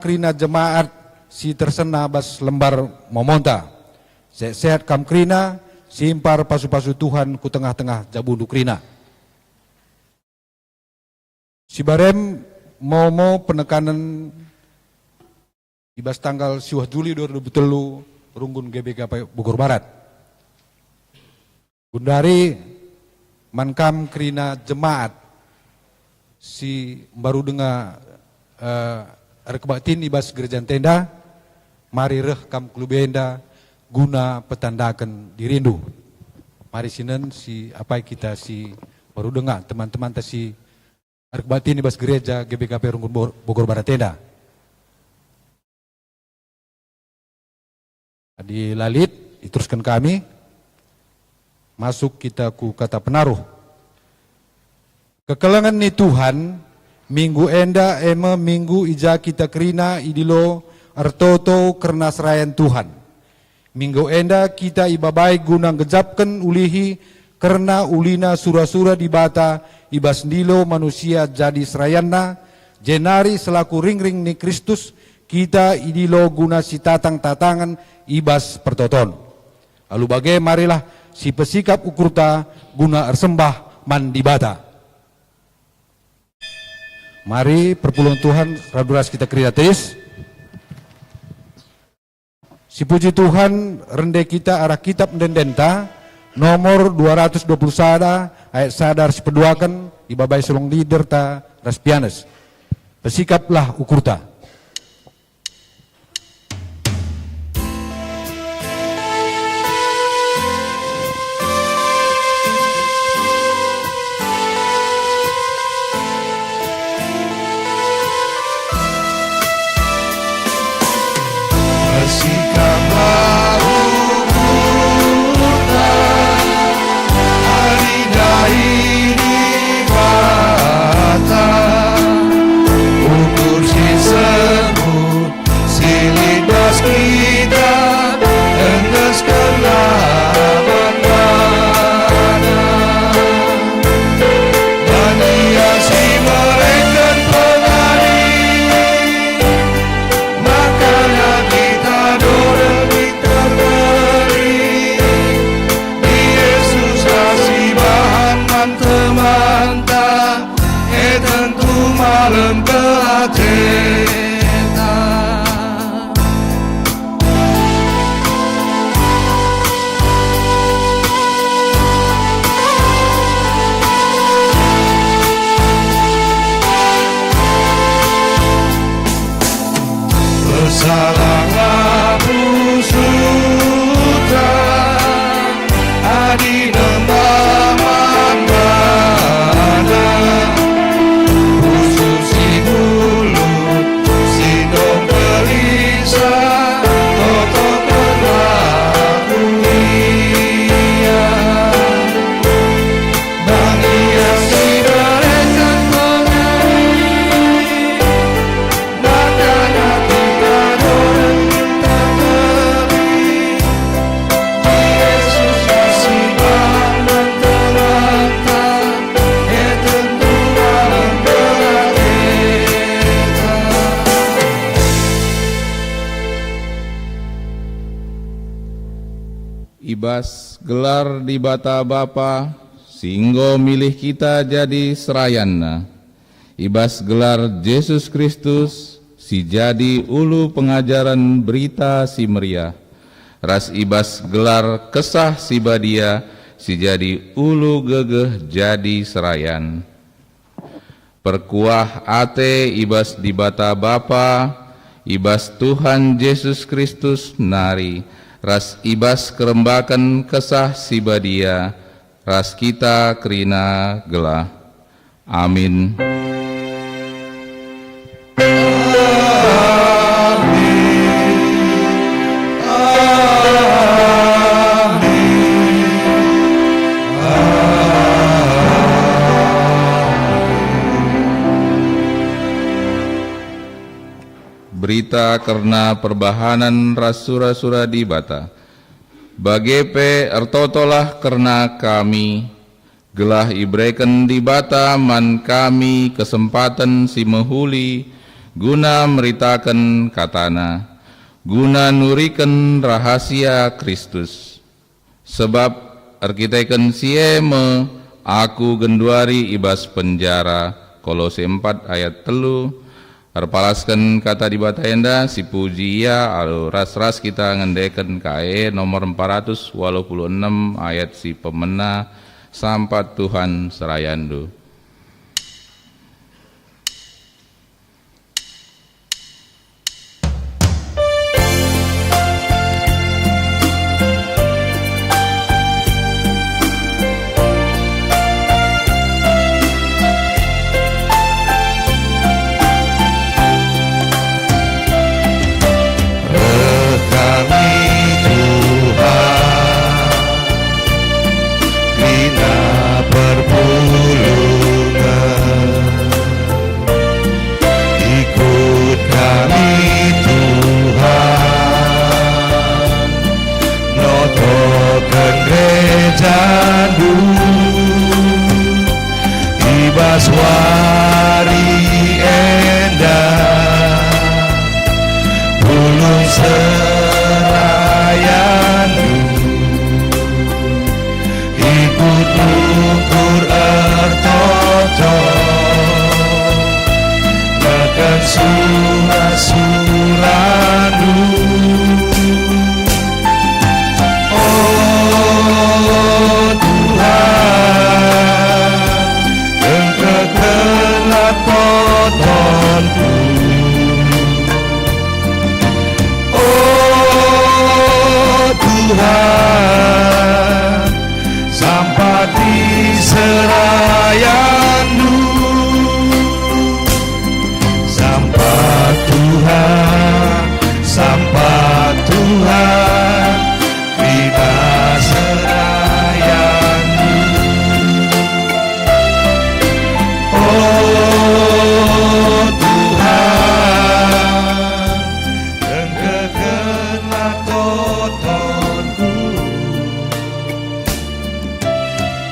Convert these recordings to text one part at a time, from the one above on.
Krina jemaat si tersena bas lembar momonta. Sehat kam krina, simpar pasu-pasu Tuhan ku tengah-tengah jabundu krina. Si barem mau penekanan ibas tanggal 10 Juli 2023 runggun GBK Bogor Barat. Gundari mankam krina jemaat si baru dengar rekbatin ibas gereja tenda mari reh kam klubenda guna petandakan dirindu. Mari sinen si apa kita si baru dengar teman-teman si rekbatin ibas gereja GBKP Runggun Bogor Barat tenda. Di lalit diteruskan kami masuk kita ku kata penaruh. Kekelangan ni Tuhan minggu enda minggu ija kita kerina idilo artoto karena serayan Tuhan. Minggu enda kita ibabai guna gejapkan ulihi karena ulina sura-sura di bata ibas ndilo manusia jadi serayanna jenari selaku ring-ring ni Kristus kita idilo guna si tatang-tatangan ibas pertoton. Lalu bagai marilah si pesikap ukurta guna ersembah mandi bata. Mari perpuluhan Tuhan raduras kita kriatis. Si puji Tuhan rende kita arah kitab dendenta nomor 220 sada ayat sadar sepeduakan ibabai solong lider ta raspianes. Pesikaplah ukurta. Ibas gelar di bata Bapa, singgo milih kita jadi serayanna. Ibas gelar Yesus Kristus, si jadi ulu pengajaran berita si meriah. Ras ibas gelar kesah si badia, si jadi ulu gegeh jadi serayan. Perkuah ate ibas di bata Bapa, ibas Tuhan Yesus Kristus nari. Ras ibas kerembakan kesah si badia, ras kita kerina gelah. Amin. Berita karena perbahanan rasura-sura di bata. Bagepe ertotolah karena kami, gelah ibreken di bata man kami kesempatan si mehuli, guna meritakan katana, guna nurikan rahasia Kristus. Sebab arkiteken sieme aku genduari ibas penjara, Kolose 4 ayat 3. Arpalaskan kata di bata enda si puji ia alu ras-ras kita ngendeken kae nomor 486 ayat si pemena sampat Tuhan serayandu. Wari endah bulung serayandu, ikut ukur ertoto makan surah-surandu. Oh Tuhan, engkau totonku. Oh Tuhan, sampai di serayandu. Sampai Tuhan, sampai Tuhan, kita serayandu. Oh Tuhan, engkau totonku.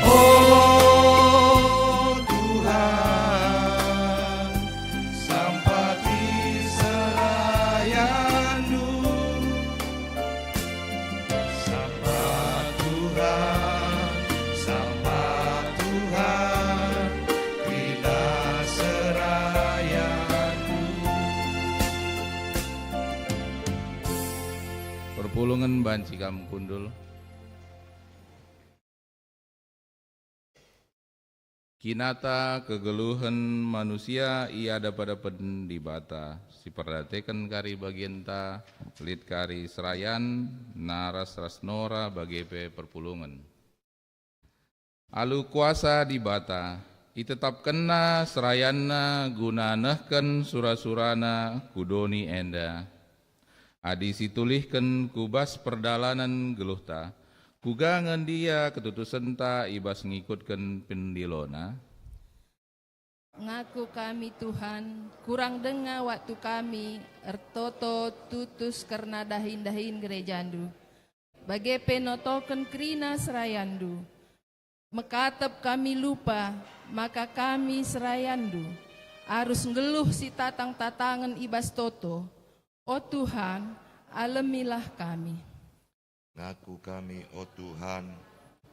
Oh Tuhan, sampai di serayandu. Sampai Tuhan, sampai Tuhan, kita serayandu. Perpulungan banci kamu kundul. Kinata kegeluhan manusia ia ada pada pendibata, si perdatekan kari bagienta, lit kari serayan, naras rasnora bagepe perpulungan. Alu kuasa dibata, itetap kena serayanna guna nehken surah-surana kudoni enda. Adi situlihken kubas perdalanan geluhta, kugangan dia ketutusenta ibas ngikutken pendilona. Ngaku kami Tuhan, kurang dengar waktu kami, ertoto tutus karena dahin-dahin gerejandu. Bagai penotoken krina serayandu, mekatep kami lupa, maka kami serayandu. Arus ngeluh si tatang-tatangan ibas toto, oh Tuhan, alamilah kami. Ngaku kami, oh Tuhan,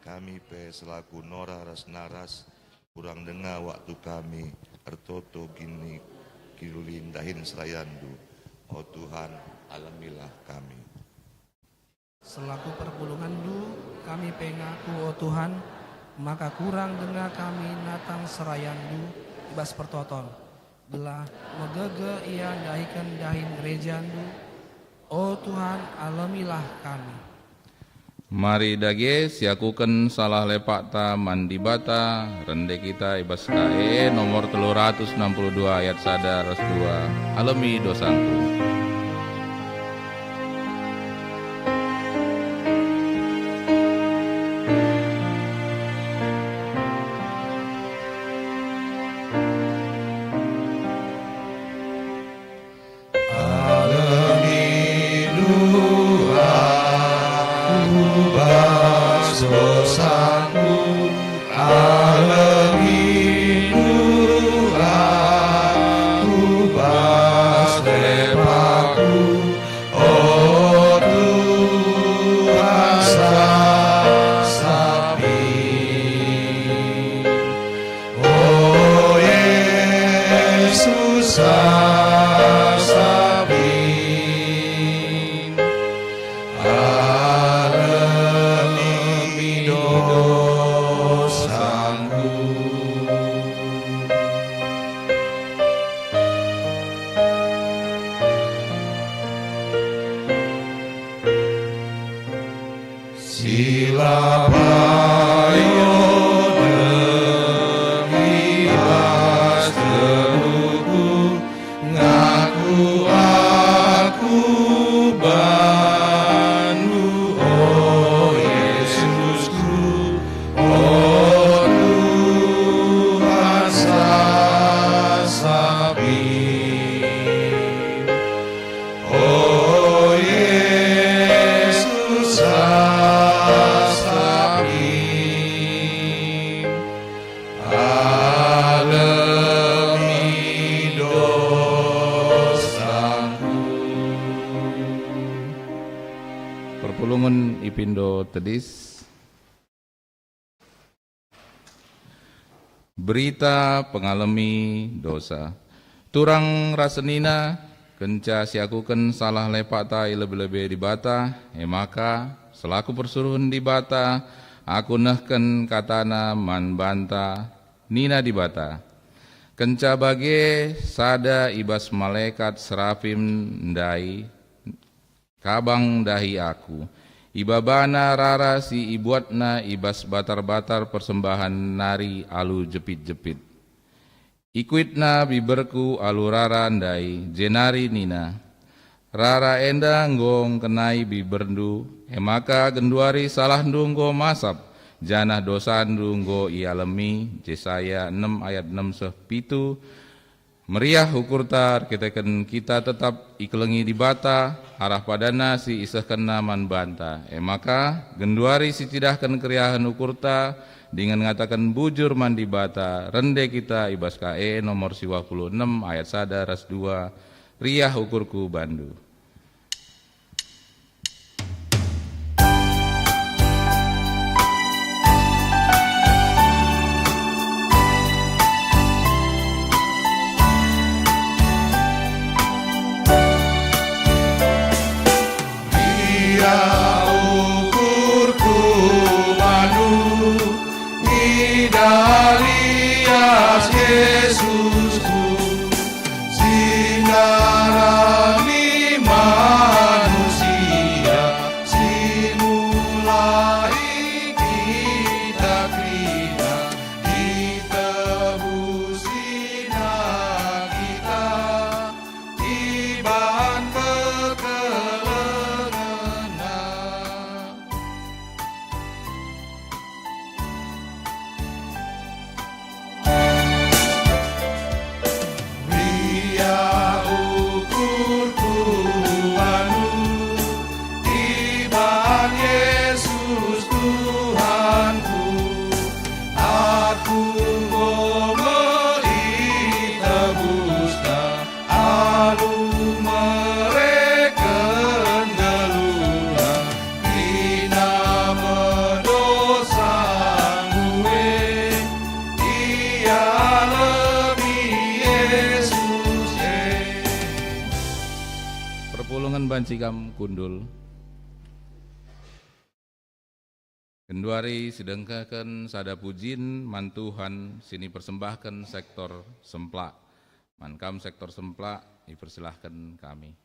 kami pe selaku nora ras naras, kurang dengar waktu kami, ertoto gini kilulin dahin serayandu, oh Tuhan, alamilah kami. Selaku perpulungandu, kami pengaku, oh Tuhan, maka kurang dengar kami natang serayandu, ibas pertoton. Belah megege ia dahikan dahin gerejandu, oh Tuhan, alamilah kami. Mari dage siakuken salah lepakta mandibata rende kita ibas kae nomor 362 ayat 1 ras 2 alami dosanku. Alamilu aku Ila payode ibas teluku ngaku aku bandu oh Yesusku oh Tuhan sasabi oh Yesus sasabi alami dosaku. Perpulungan Ipindo Tedis. Berita pengalami dosa. Turang rasenina kenca siakuken salah lepata lebih-lebih di bata, maka selaku persuruhan di bata, aku nehken katana man banta nina di bata. Kenca bage sada ibas malaikat serafim ndai kabang dahi aku. Ibabana rara si ibuatna ibas batar-batar persembahan nari alu jepit-jepit. Ikuitna biberku alu rara ndai jenari nina. Rara enda nggong kenai biberndu, emaka genduari salah ndunggo masap, janah dosa ndunggo ialemi, Yesaya 6 ayat 6 7. Meriah ukurtar kita tetap ikelengi di bata arah padana si isahkan naman banta. Maka genduari si tidahkan keriahan ukurta dengan ngatakan bujur mandi bata rende kita ibas KE nomor 56 ayat 1 ras 2 riah ukurku bandu. Idalias Yesusku singarami manusia simulai kita krina ditebusina kita iban kekelengena. Perpulungan Bancikam Kundul. Genduari sedengkaken sada pujin mantuhan sini persembahkan sektor semplak. Mankam sektor semplak dipersilahkan kami.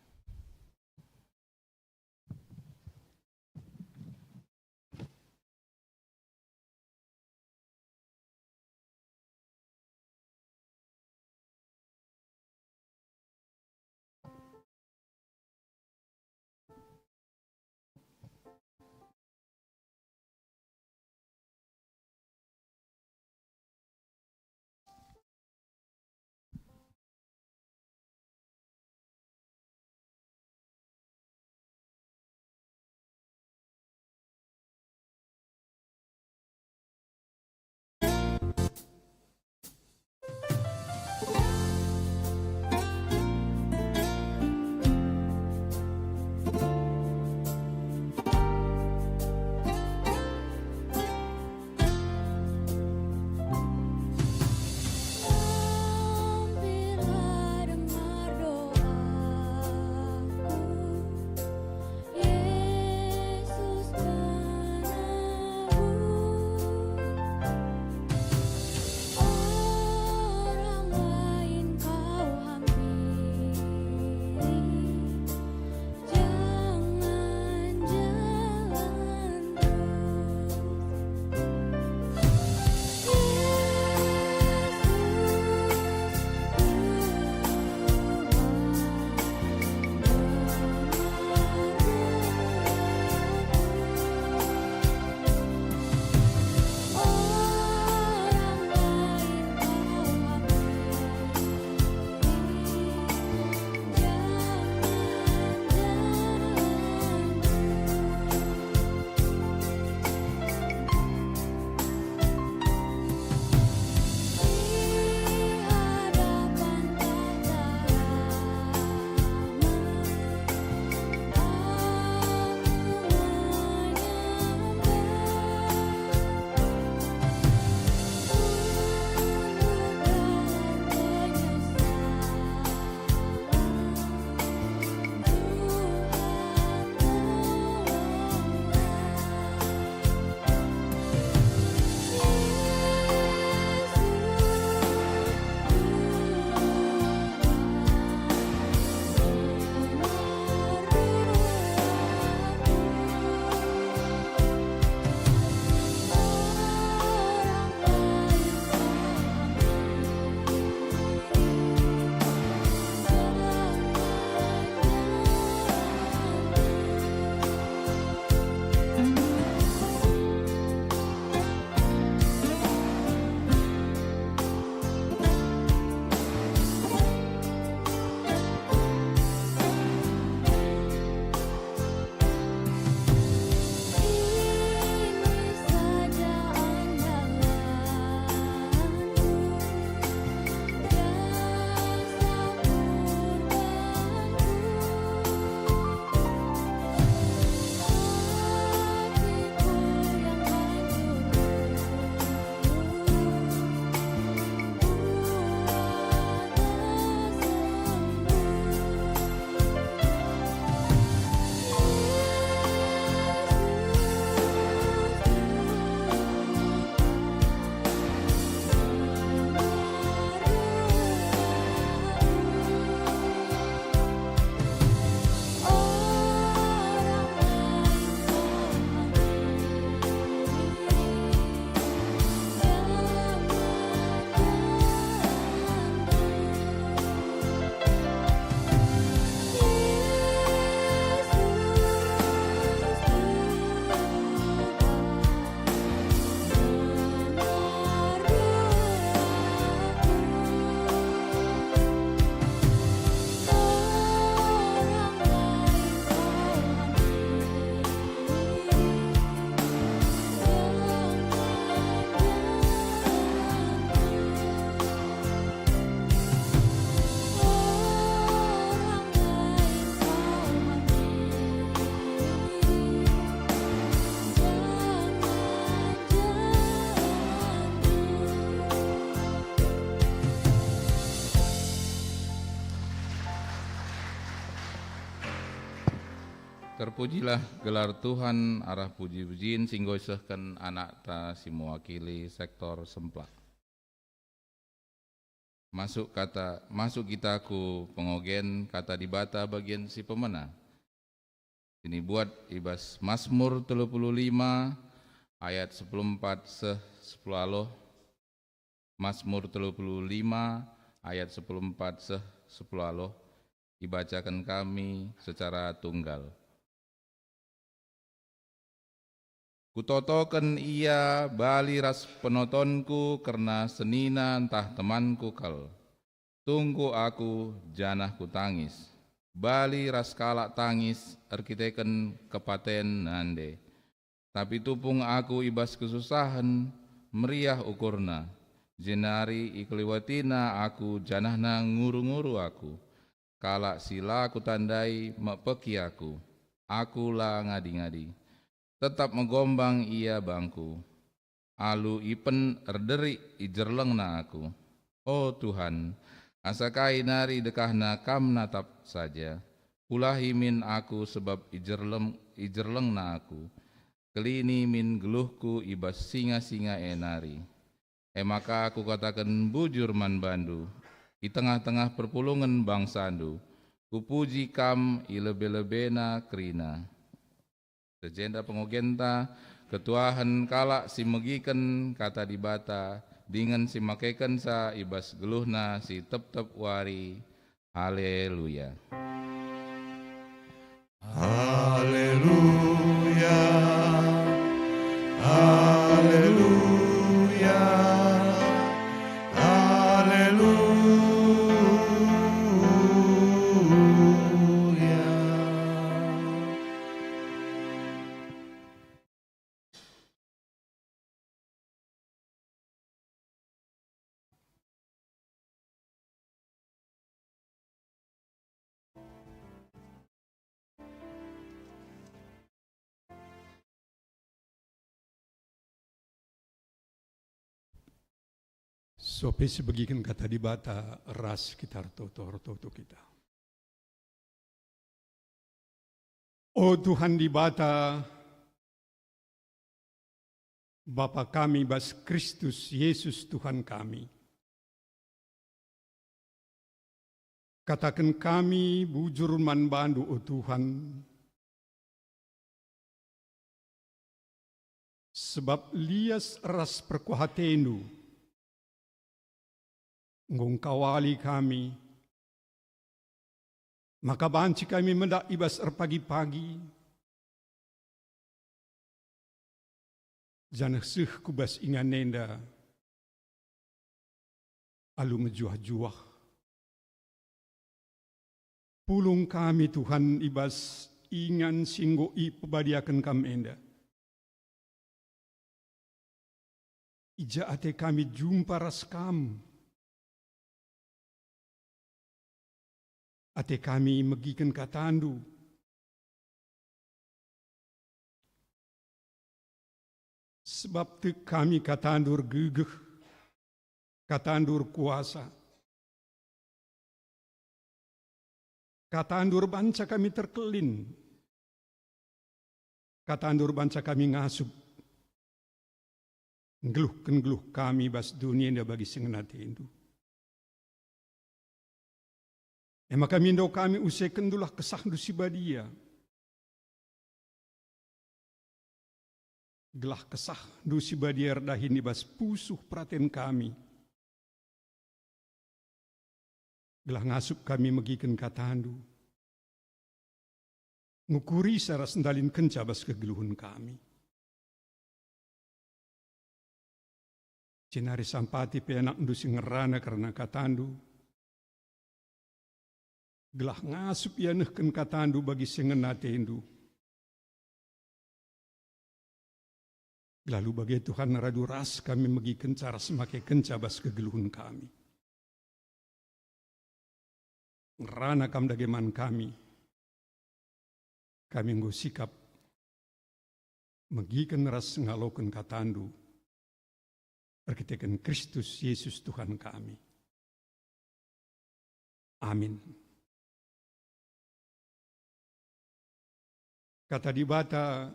Terpujilah gelar Tuhan arah puji-pujiin singgo sehken anak ta si mewakili sektor semplak. Masuk kita ku pengogen kata dibata bagian si pemena. Ini buat ibas Mazmur 35 ayat 14 10 aloh. Mazmur 35 ayat 14 10 aloh dibacakan kami secara tunggal. Kutotoken ia bali ras penontonku karena senina entah temanku kal. Tunggu aku janah ku tangis. Bali ras kalak tangis erkiteken kepaten nande. Tapi tupung aku ibas kesusahan meriah ukurna. Jenari ikliwatina aku janahna nguru-nguru aku. Kalak sila ku tandai mepeki aku. Aku lah ngadi-ngadi. Tetap megombang ia bangku. Alu ipen erderi ijerleng na aku. Oh Tuhan, asakai nari dekahna kam natap saja. Ulahi min aku sebab ijerleng na aku. Kelini min geluhku ibas singa-singa enari. Maka aku katakan bujur man bandu. Di tengah-tengah perpulungan bangsandu. Kupuji kam ilebe-lebena krina. Sejenda pengogenta, ketuahan kalak si megiken kata dibata, dengan si makeken sa ibas geluhna si tep-tep wari. Haleluya. Haleluya. Haleluya. Haleluya. Sopi sebagikan kata dibata ras kita roto kita. Oh Tuhan dibata, Bapa kami bas Kristus Yesus Tuhan kami. Katakan kami bujur man bandu oh Tuhan. Sebab lias ras perkuhatenu. Ngungkawali kami, maka banci kami mendak ibas pagi-pagi, janah seh kubas ingan nenda, alu mejuah-juah. Pulung kami Tuhan ibas ingan singgo i pebadiakan kami enda. Ija ate kami jumpa ras kam. Ate kami megikan katandu. Sebab tu kami katandur gegeh, katandur kuasa. Katandur banca kami terkelin. Katandur banca kami ngasup. Ngeluh kami bas dunia nda bagi sengenati indu. Maka mindo kami usai kendulah kesah dusi badia. Gelah kesah dusi badia erdahin ibas pusuh praten kami. Gelah ngasup kami megiken katandu. Ngukuri saras ndalin kenca bas kegeluhun kami. Cinari sampati penak dusi ngerana karena katandu. Gelah ngasup ya nehken katandu bagi sengenatendu. Lalu bagi Tuhan radu ras kami megi kencara semakai kencabas kegeluhun kami. Ngerana kam dageman kami. Kami nggo sikap megiken ras ngaloken katandu. Perkitekan Kristus Yesus Tuhan kami. Amin. Kata di bata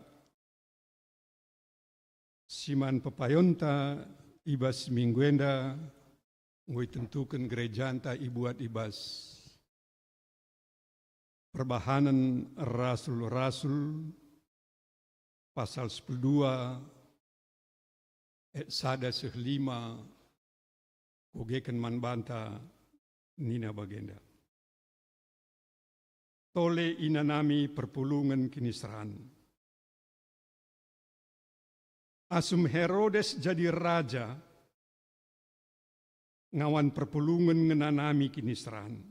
siman papayonta ibas mingguenda ngoi tentukan gerejanta ibuat ibas perbahanan rasul-rasul pasal 12 ayat 1-5 kogekan man banta nina bagenda. Tole inanami perpulungan kinisran. Asum Herodes jadi raja, ngawan perpulungan ngenanami kinisran.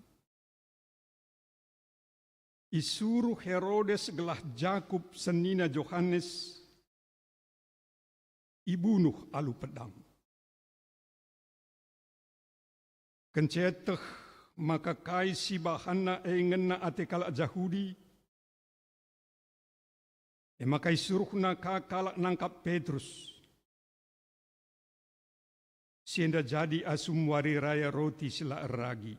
Isuruh Herodes gelah Jakub senina Johannes, ibunuh alu pedang. Kenceteh maka kai si bahana ngena ate kalak Jahudi. Maka isuruhna kalak nangkap Petrus. Sienda jadi asum wari raya roti sila eragi.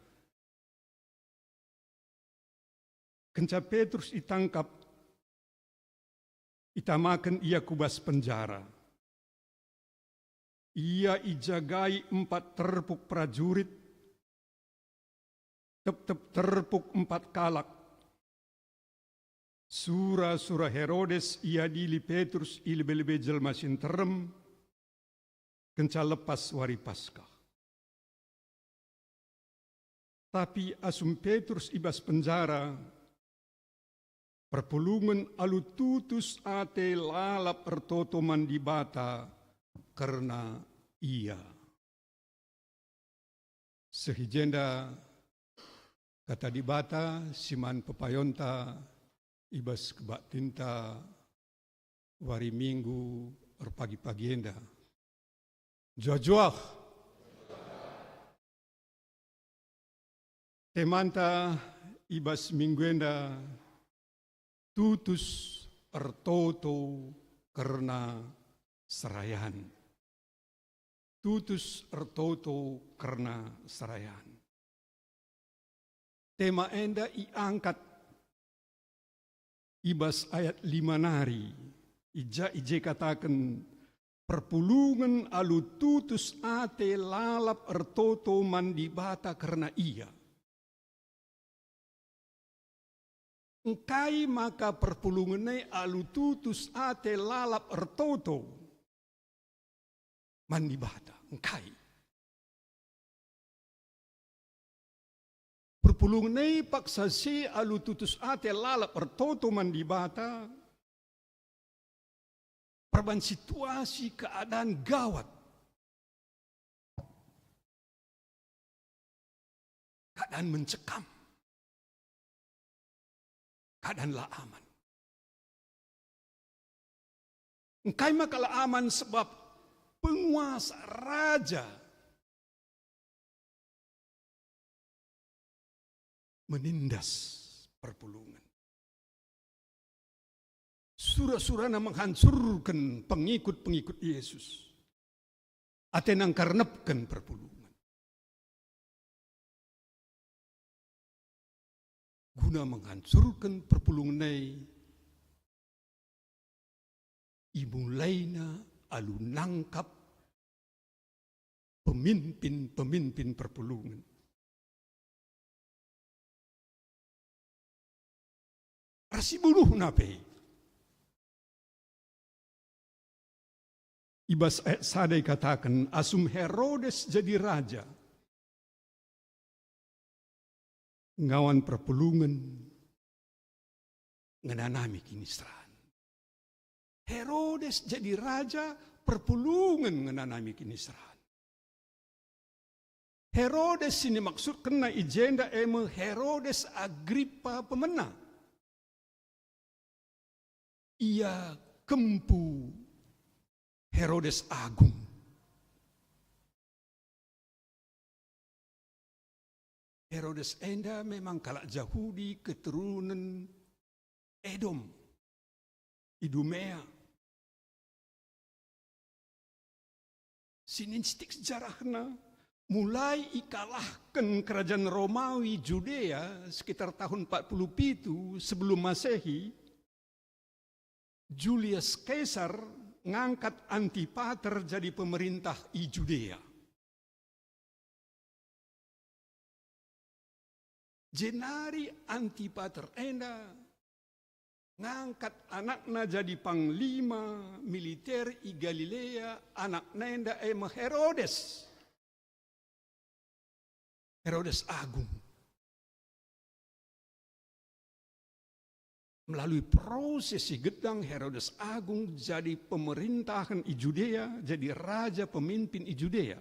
Kenca Petrus ditangkap, itamakan ia kubas penjara. Ia ijagai 4 terpuk prajurit, tep terpuk 4 kalak. Sura Herodes ia dili Petrus ilebe-lebe jelma sinterem, kenca lepas wari Paskah. Tapi asum Petrus ibas penjara, perpulungan alu tutus ate lalap ertoto mandibata karena ia. Sehijenda kata di bata siman papayonta ibas kebak tinta wari minggu pagi-pagienda. Jojoah temanta ibas mingguenda tutus ertoto karena serayan. Tutus ertoto karena serayan. Tema enda iangkat ibas ayat 5 nari. Ije katakan perpulungan alu tutus ate lalap ertoto mandibata karena ia. Engkai maka perpulungannya alu tutus ate lalap ertoto mandibata. Engkai. Perpulungannya paksa si alu tutus ate lalap ertoto mandibata. Perban situasi keadaan gawat. Keadaan mencekam. Keadaan la aman. Engkai maka la aman sebab penguasa raja menindas perpulungan. Surah-surahna menghancurkan pengikut-pengikut Yesus. Atenang karnepkan perpulungan. Guna menghancurkan perpulungan imulaina alu nangkap pemimpin-pemimpin perpulungan. Rasi bunuh nape. Ibas ayat sadai katakan asum Herodes jadi raja. Ngawan perpulungan ngenanami kinisran. Herodes jadi raja, perpulungan ngenanami kinisran. Herodes ini maksud kena ijenda Herodes Agripa pemenang. Ia kempu Herodes Agung. Herodes enda memang kalak Yahudi keturunan Edom, Idumea. Sinistik sejarahna mulai ikalahkan kerajaan Romawi Judea sekitar tahun 47 sebelum Masehi. Julius Caesar ngangkat Antipater jadi pemerintah i Judea. Jenari Antipater enda ngangkat anakna jadi panglima militer i Galilea, anak nenda ema Herodes. Herodes Agung. Melalui proses si gedang Herodes Agung jadi pemerintahan i Judea, jadi raja pemimpin i Judea.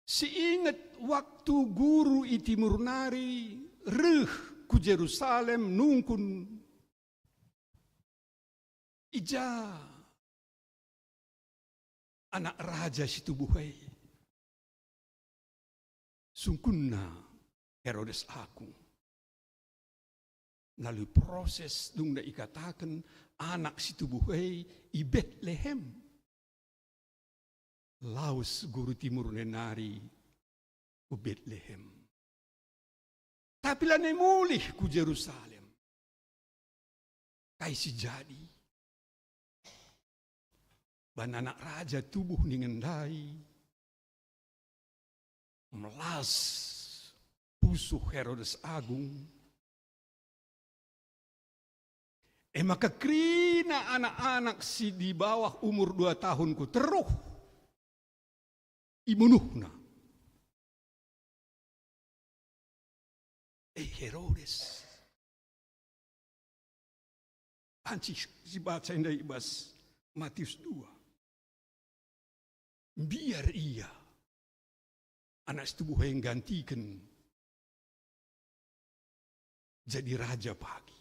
Si ingat waktu guru i Timur Nari ku Jerusalem nungkun ija anak raja situ buhay sungkunna Herodes Agung melalui proses dung da ikatakan anak situ buhay i Bethlehem laus guru Timur Nari ku Bethlehem. Tapi lah mulih ku Jerusalem. Kai si jadi. Ban anak raja tubuh ningendai. Melas pusuh Herodes Agung. Maka krina anak-anak si di bawah umur 2 tahun ku teruh. Ibunuhna. Herodes. Panci si baca indah ibas Matius 2. Biar ia anak setubuh yang gantikan jadi raja pagi.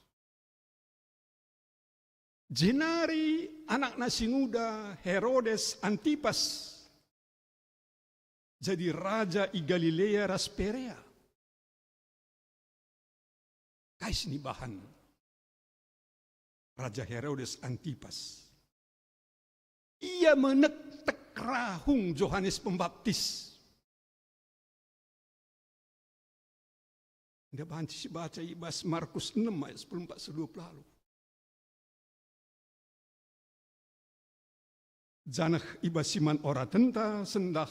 Jenari anak nasi muda Herodes Antipas jadi raja i Galilea Rasperea. Kais ni bahan Raja Herodes Antipas. Ia menetek rahung Yohanes Pembaptis. Dia baca ibas Markus 6 ayat 14-20 lalu. Janah ibas siman ora tenta sendah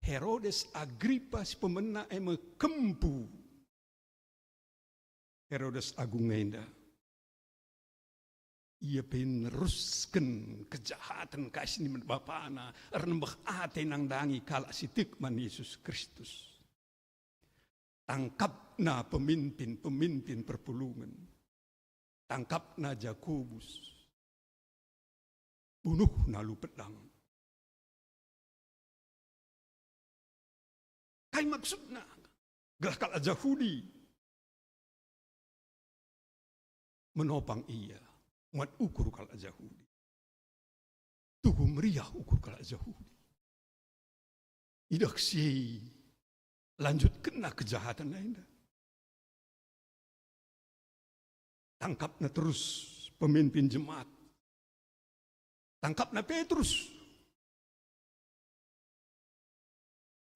Herodes Agrippa si pemena eme kempu Herodes Agung ngenda. Ia peneruskan kejahatan kasih ni bapana renembah ate nang dangi kala sitikman Yesus Kristus. Tangkapna pemimpin perpulungan. Tangkapna Jakobus. Bunuhna lu pedang. Kai maksudna gelah kala Yahudi menopang ia muat ukur kala Yahudi. Tuhu meriah ukur kala Yahudi. Idak si lanjut kena kejahatan lainnya. Tangkapna terus pemimpin jemaat. Tangkapna Petrus.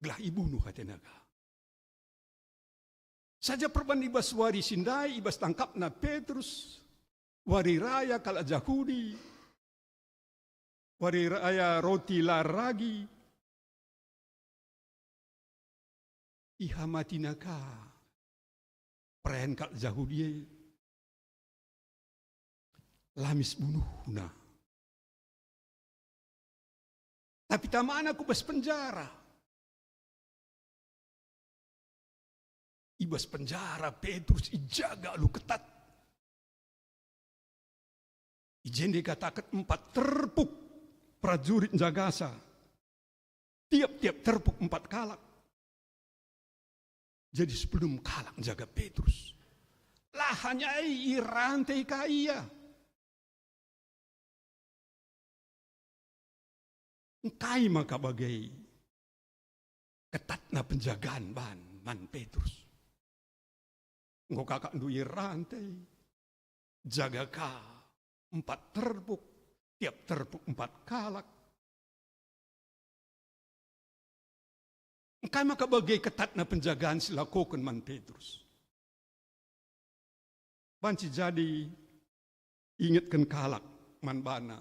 Gelah ibunuh hatenaga. Saja perban ibas wari sindai, ibas tangkapna Petrus. Wari raya kala Yahudi. Wari raya roti laragi. Ihamatinaka. Peren kala Yahudi. Lamis bunuhna. Tapi tamaan aku bas penjara. Ibas penjara Petrus ijaga lu ketat. Ijen dikatakan 4 terpuk prajurit jagasa. Tiap-tiap terpuk 4 kalak. Jadi sebelum kalak jaga Petrus. Lah hanya rantai kaya. Kai maka bagai ketatna penjagaan man Petrus. Engkau kakak duit rantai, jaga ka 4 terbuk, tiap terbuk 4 kalak. Kai maka bagai ketatna penjagaan silakukan man Petrus. Panci jadi ingatkan kalak manbana.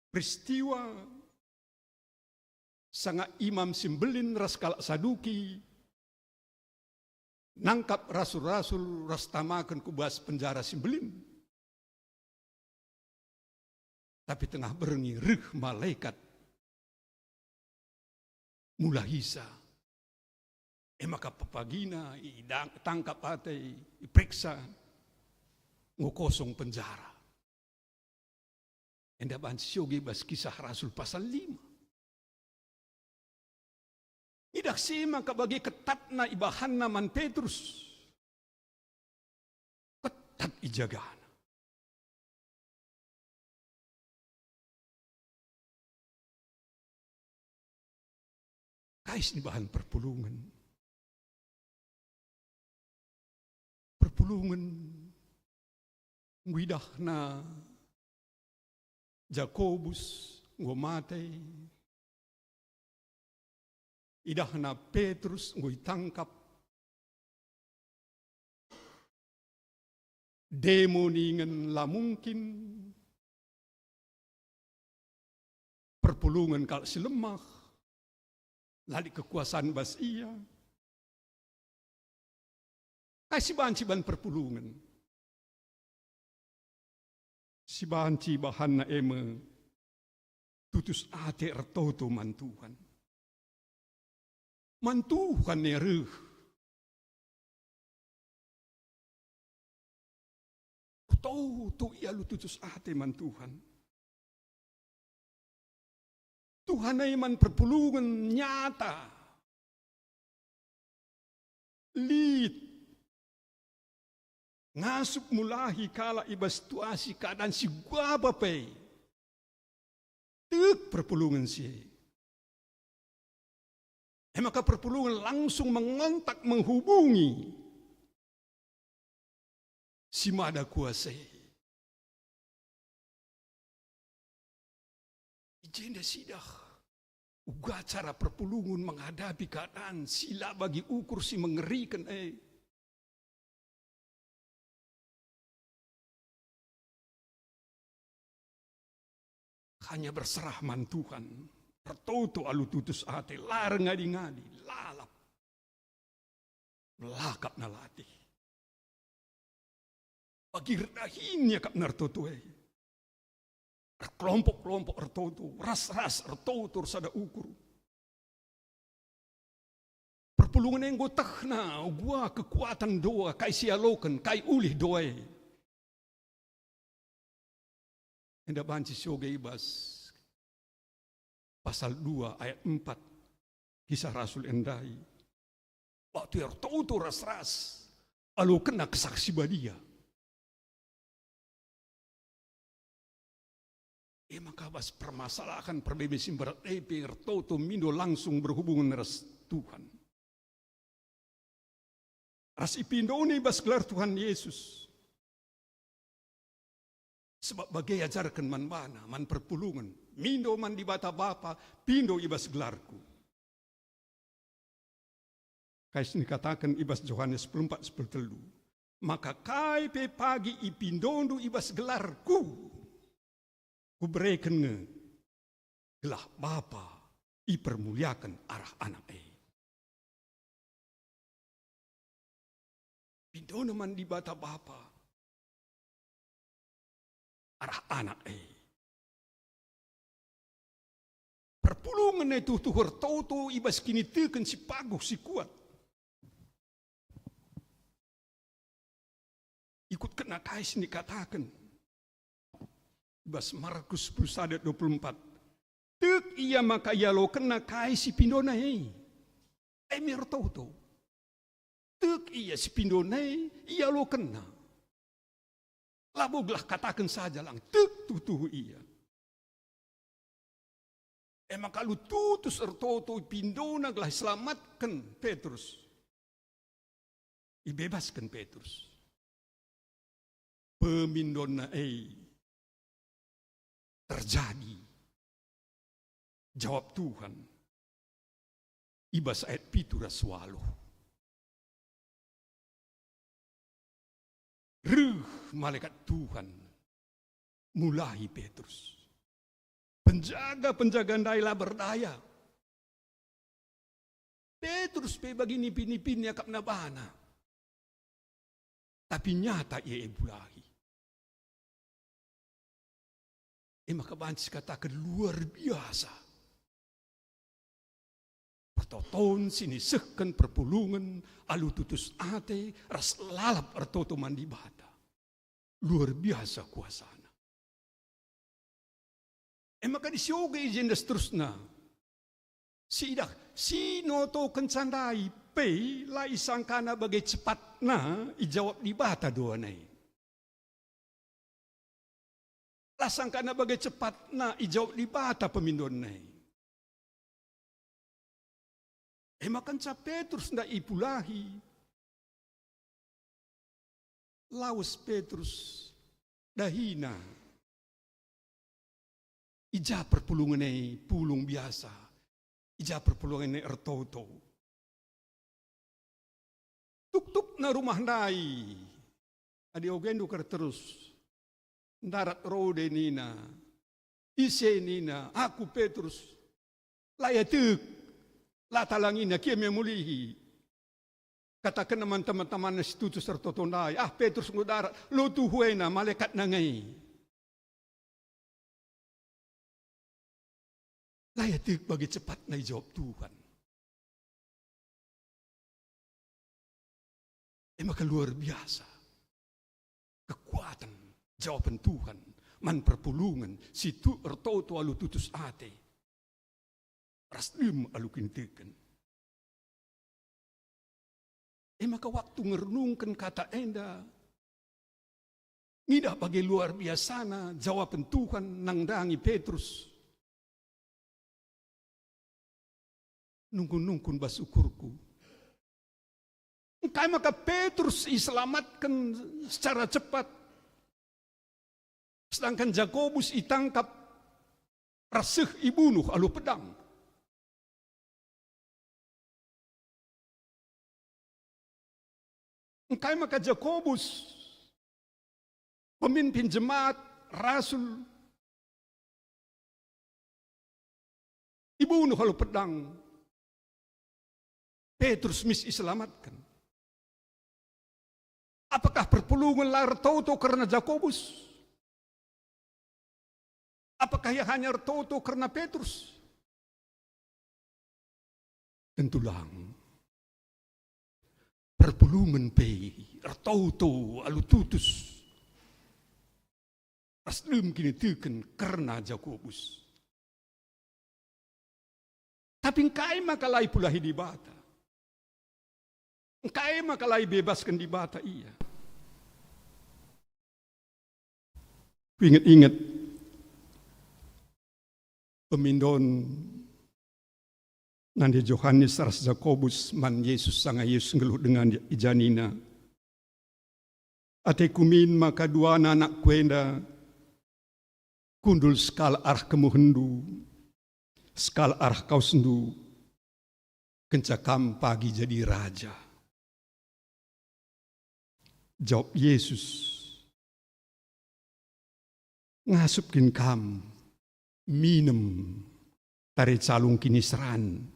Peristiwa sanga imam simbelin ras kalak saduki nangkap rasul-rasul ras tamakan kubas penjara simbelin. Tapi tengah berengi rih malaikat mulahisa. Maka papagina tangkap ate diperiksa ngokosong penjara. Enda bansiogi bas kisah Rasul pasal 5. Idak sima kabagi ketatna ibahanna man Petrus. Ketat ijagana. Kais ni bahan perpulungan. Perpulungan ngwidahna Jakobus ngomate, idahna Petrus ngitangkap, demo ningen la mungkin, perpulungan kal silemah, lali kekuasaan bas iya, siban perpulungan. Sibanci bahan na eme tutus ate ertoto mantuhan. Mantuhan ne reh. Toto ialu tutus ate mantuhan. Tuhan ay man perpulungan nyata. Lit. Ngasup mulahi kala ibas tuasi keadaan si guaba pe. Tek perpulungan si. Maka perpulungan langsung mengontak menghubungi si mada kuasa. Ijenda sidah. Uga cara perpulungan menghadapi keadaan sila bagi ukur si mengerikan hanya berserah man Tuhan. Pertoto alu tutus ate, lar ngadi-ngadi, lalap. Melakap nalati. Bagi redahinnya kap nartotue. Kelompok-kelompok ertoto, ras-ras ertoto sada ukur. Perpulungan yang gue tahna, gua kekuatan doa, kai sialokan, kai ulih doa. Hendak banci syoga ibas pasal 2 ayat 4 kisah Rasul Endai. Waktu ertoto ras-ras, lalu kena kesaksi badia. Maka bas permasalahan perbebesin berat ertoto mindo langsung berhubungan ras Tuhan. Ras ipindo ini bas gelar Tuhan Yesus. Sebab bagai ajarkan man mana, man perpulungan. Mindo man di bata bapa, pindo ibas gelarku. Kais ini katakan ibas Yohanes 14:10. Maka kai pe pagi ipindondo ibas gelarku. Kubereken nge. Gelah bapa ipermuliakan arah anak Pindono man di bata bapa. Arah anak perpulungan itu tuhur toto ibas kini teken si paguh si kuat. Ikut kena kais dikatakan. Ibas Markus 10 ayat 24. Tek iya maka ia lo kena kais si pindona emir toto. Tek iya si pindona ia lo kena. Laboglah katakan saja lang, tek tutuh iya. Maka lu tutus ertoto pindona gelah selamatkan Petrus. Ibebaskan Petrus. Pemindona terjadi. Jawab Tuhan. Ibas ayat 7 raswalo. malaikat Tuhan mulai Petrus. Penjaga-penjaga ndaila berdaya. Petrus pe bagi nipin-nipin yakap nabana. Tapi nyata ia bulahi. Maka bancis katakan luar biasa. Pertoton sinisehkan perpulungan alu tutus ate ras lalap artoto mandi bata. Luar biasa kuasana. Maka disioga izin terusna. Sino to kencandai pe lai sangkana bagai cepatna ijawab di bata doa nai. Lasangkana bagai cepatna ijawab di bata pemindon nai. Makan ca Petrus ndak ipulahi. Laus Petrus dahina. Ija perpulungan nai pulung biasa. Ija perpulungan nai ertoto. Tuk-tuk na rumah nai. Adi ogendo ker terus. Darat rode nina, ise nina, aku Petrus, layatuk, latalangina, kia memulihi. Katakan naman teman-teman na situtus tertotondai, Petrus ngudarat, lo tuhuena, malaikat nangai. Layatuk bagi cepat na jawab Tuhan. Maka luar biasa, kekuatan. Jawaban Tuhan, man perpulungan, situ ertoto alu tutus ate. Rasdim alu kintikan. Maka waktu ngerenungkan kata enda, ngidah bagi luar biasana jawaban Tuhan nangdangi Petrus. Nungkun-nungkun basukurku. Kaya maka Petrus diselamatkan secara cepat. Sedangkan Jakobus ditangkap rasih ibunuh alu pedang. Engkai maka Jakobus pemimpin jemaat rasul ibunuh alu pedang. Petrus diselamatkan. Apakah perpulungan lar toto karena Jakobus? Apakah yang hanya ertoto karena Petrus? Tentulang. Perpulungan pe, ertoto, alu tutus. Rasdem kini teken karena Jakobus. Tapi engkai makalai pulahi di bata. Engkai makalai bebaskan di bata iya. Ingat-ingat. Pemindon nanti Yohanes ras Jakobus man Yesus sanga Yesus ngeluh dengan ijanina. Ate kumin maka dua anak kuenda kundul skal arah kemuhendu, skal arah kau sendu, kencakam pagi jadi raja. Jawab Yesus, ngasupkin kam. Minum tari calung kini seran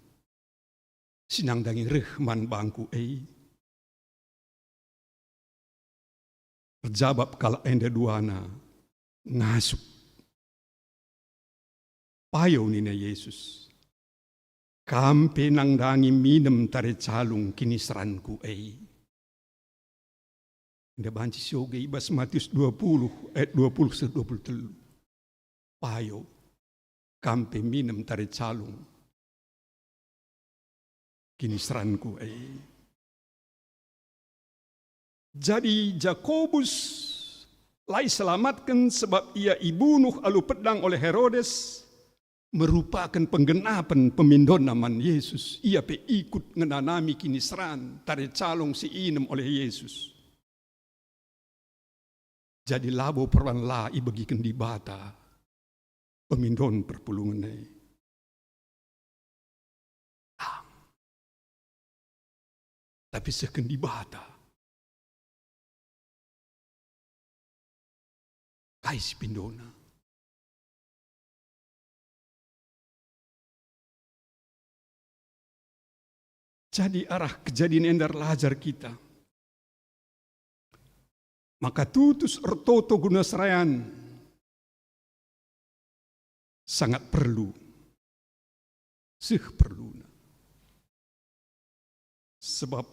sinang dangi rehman bangku terjawab kala enda duana ngasup payo nina Yesus kampe nang dangi minum tari calung kini seranku enda banci sioge ibas Matius 20 ayat 20-23 payo kampe minum tari calung kini seranku Jadi Jakobus lai selamatkan sebab ia ibunuh alu pedang oleh Herodes merupakan penggenapan pemindon naman Yesus. Ia pe ikut ngenanami kini seran tari calung si inem oleh Yesus. Jadi labo perwan la ibagikan di bata pemindon perpulungan tapi sekendi bata kai si pindona. Jadi arah kejadian endar lajar kita. Maka tutus ertoto guna serayan sangat perlu. Perlu. Sebab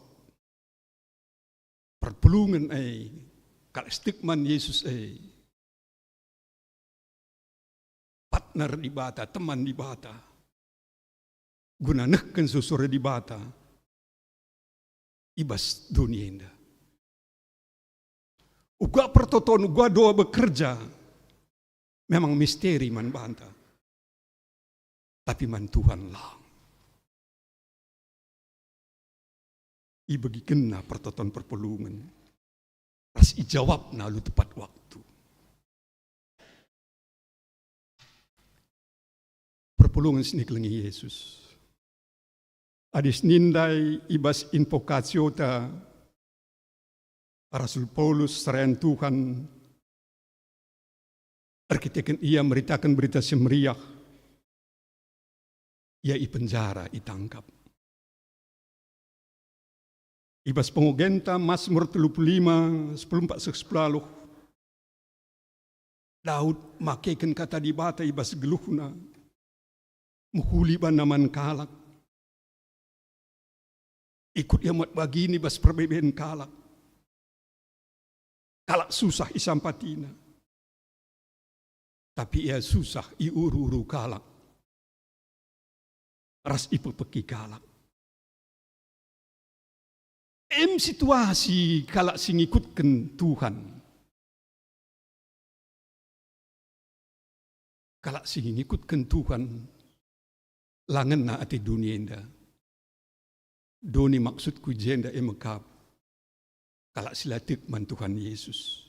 perpelungan kalau stigman Yesus partner di bata, teman di bata, guna nehken susure di bata, ibas dunia indah. Uga pertoton, uga doa bekerja, memang misteri man banta. Tapi man Tuhan lah. Ibagi kena pertoton perpelungan. Ras ijawab na lu tepat waktu. Perpelungan sini kelengi Yesus. Adis nindai ibas invokasio ta Rasul Paulus serayan Tuhan. Arkiteken ia meritakan berita semeriah. Ia i penjara, i tangkap. Ibas pengogenta Mazmur 35, 14-10. Daud makaikan kata di bata ibas geluhna. Muhuli naman kalak. Ikut ia mat bagini bas perbebaan kalak. Kalak susah isampatina. Tapi ia susah iuru-uru kalak. Ras ipepeki kalak. Situasi kalak sing ikutkan Tuhan. Kalak sing ikutkan Tuhan. Langen na ati dunia indah. Doni maksudku jenda emekap. Kalak silatik man Tuhan Yesus.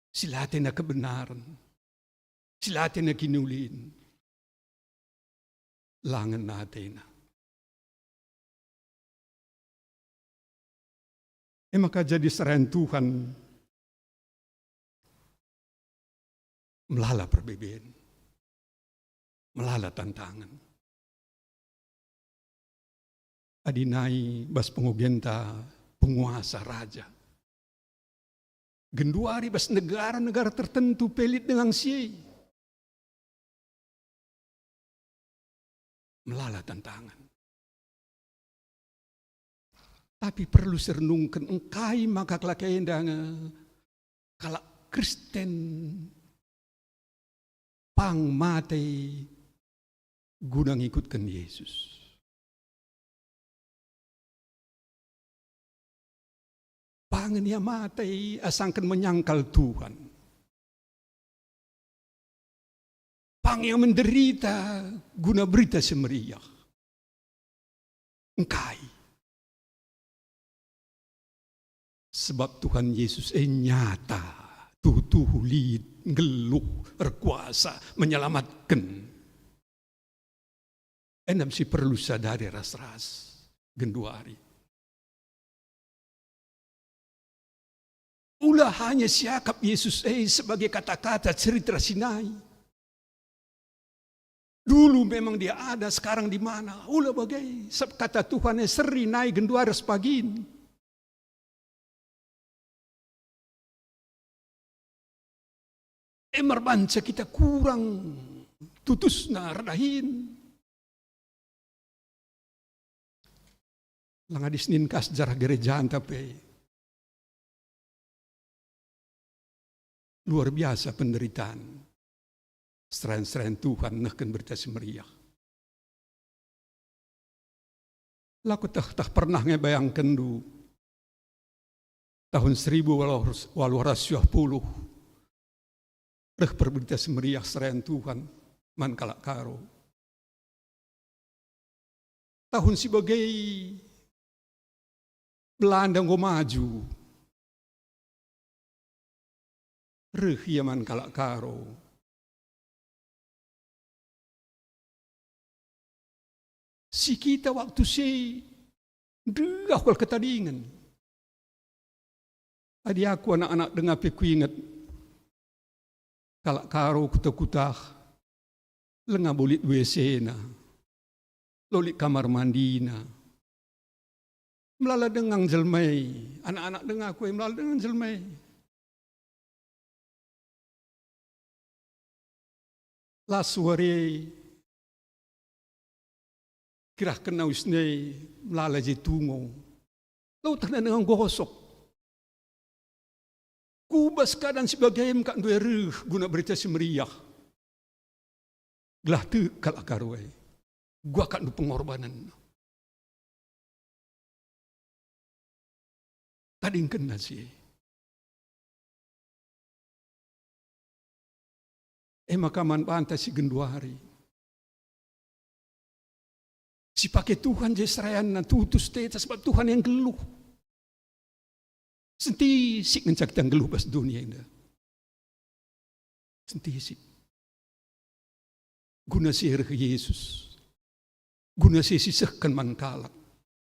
Silatin na kebenaran. Silatin na kinulin. Langan natin na. Maka jadi serayan Tuhan melala perbedaan. Melala tantangan. Adinai bas pengugenta penguasa raja. Genduari bas negara-negara tertentu pelit dengan si. Melala tantangan. Tapi perlu serenungkan engkai maka kelakaian dengan kalak Kristen pang mati guna ngikutkan Yesus. Pangan ia mati asangkan menyangkal Tuhan. Pang yang menderita guna berita semeriah. Engkai. Sebab Tuhan Yesus nyata. Tuh lid, geluh, berkuasa, menyelamatkan. Enam si perlu sadari ras-ras. Genduari. Ulah hanya siakap Yesus sebagai kata-kata cerita Sinai. Dulu memang dia ada, sekarang di mana? Ulah bagai kata Tuhan seri naik genduaras pagin. Merbanca kita kurang tutus na radahin. Lang adis ninkas jarah gerejaan tapi luar biasa penderitaan. Serayan-serayan Tuhan nahkan berita semeriah. Laku tak pernah ngebayangkan du tahun 1820 reh berberita semeriah serayan Tuhan man kalak karo. Tahun sebagai Belanda ngo maju reh ia man kalak karo. Si kita waktu si awal ketadingan. Adi aku anak-anak dengar ku ingat kalak karo kuta-kutah lenga bolit WC na, lolit kamar mandi na, melala dengang jelmai, anak-anak dengar aku melala dengang jelmai. Lasuare kirah kena usne melala je tungo, lau tak dengan gosok. Kubas keadaan sebagai mkak dua guna berita semeriah. Gelah tu kalak karuai. Gua kan pengorbanan. Tadi kena sih. Makaman pantai si genduari. Si pakai Tuhan je serayan na tutus teta sebab Tuhan yang geluh. Senti sik mencak tang geluh bas dunia ini. Senti sik. Guna sihir ke Yesus. Guna sisihkan mankalak.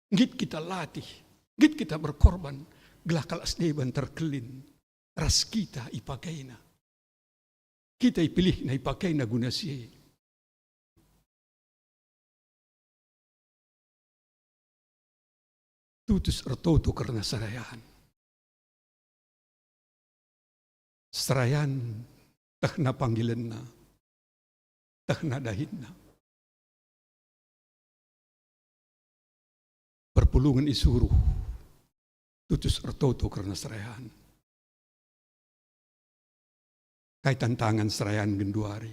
Git kita latih. Git kita berkorban. Gelah kalas deban terkelin. Ras kita ipakaina. Kita ipilih na ipakaina guna sihir. Tutus ertoto karena sarayan. Serayan tahna panggilan na, tahna dahin na. Perpulungan isuruh, tutus ertoto karena serayan. Kait tantangan serayan genduari.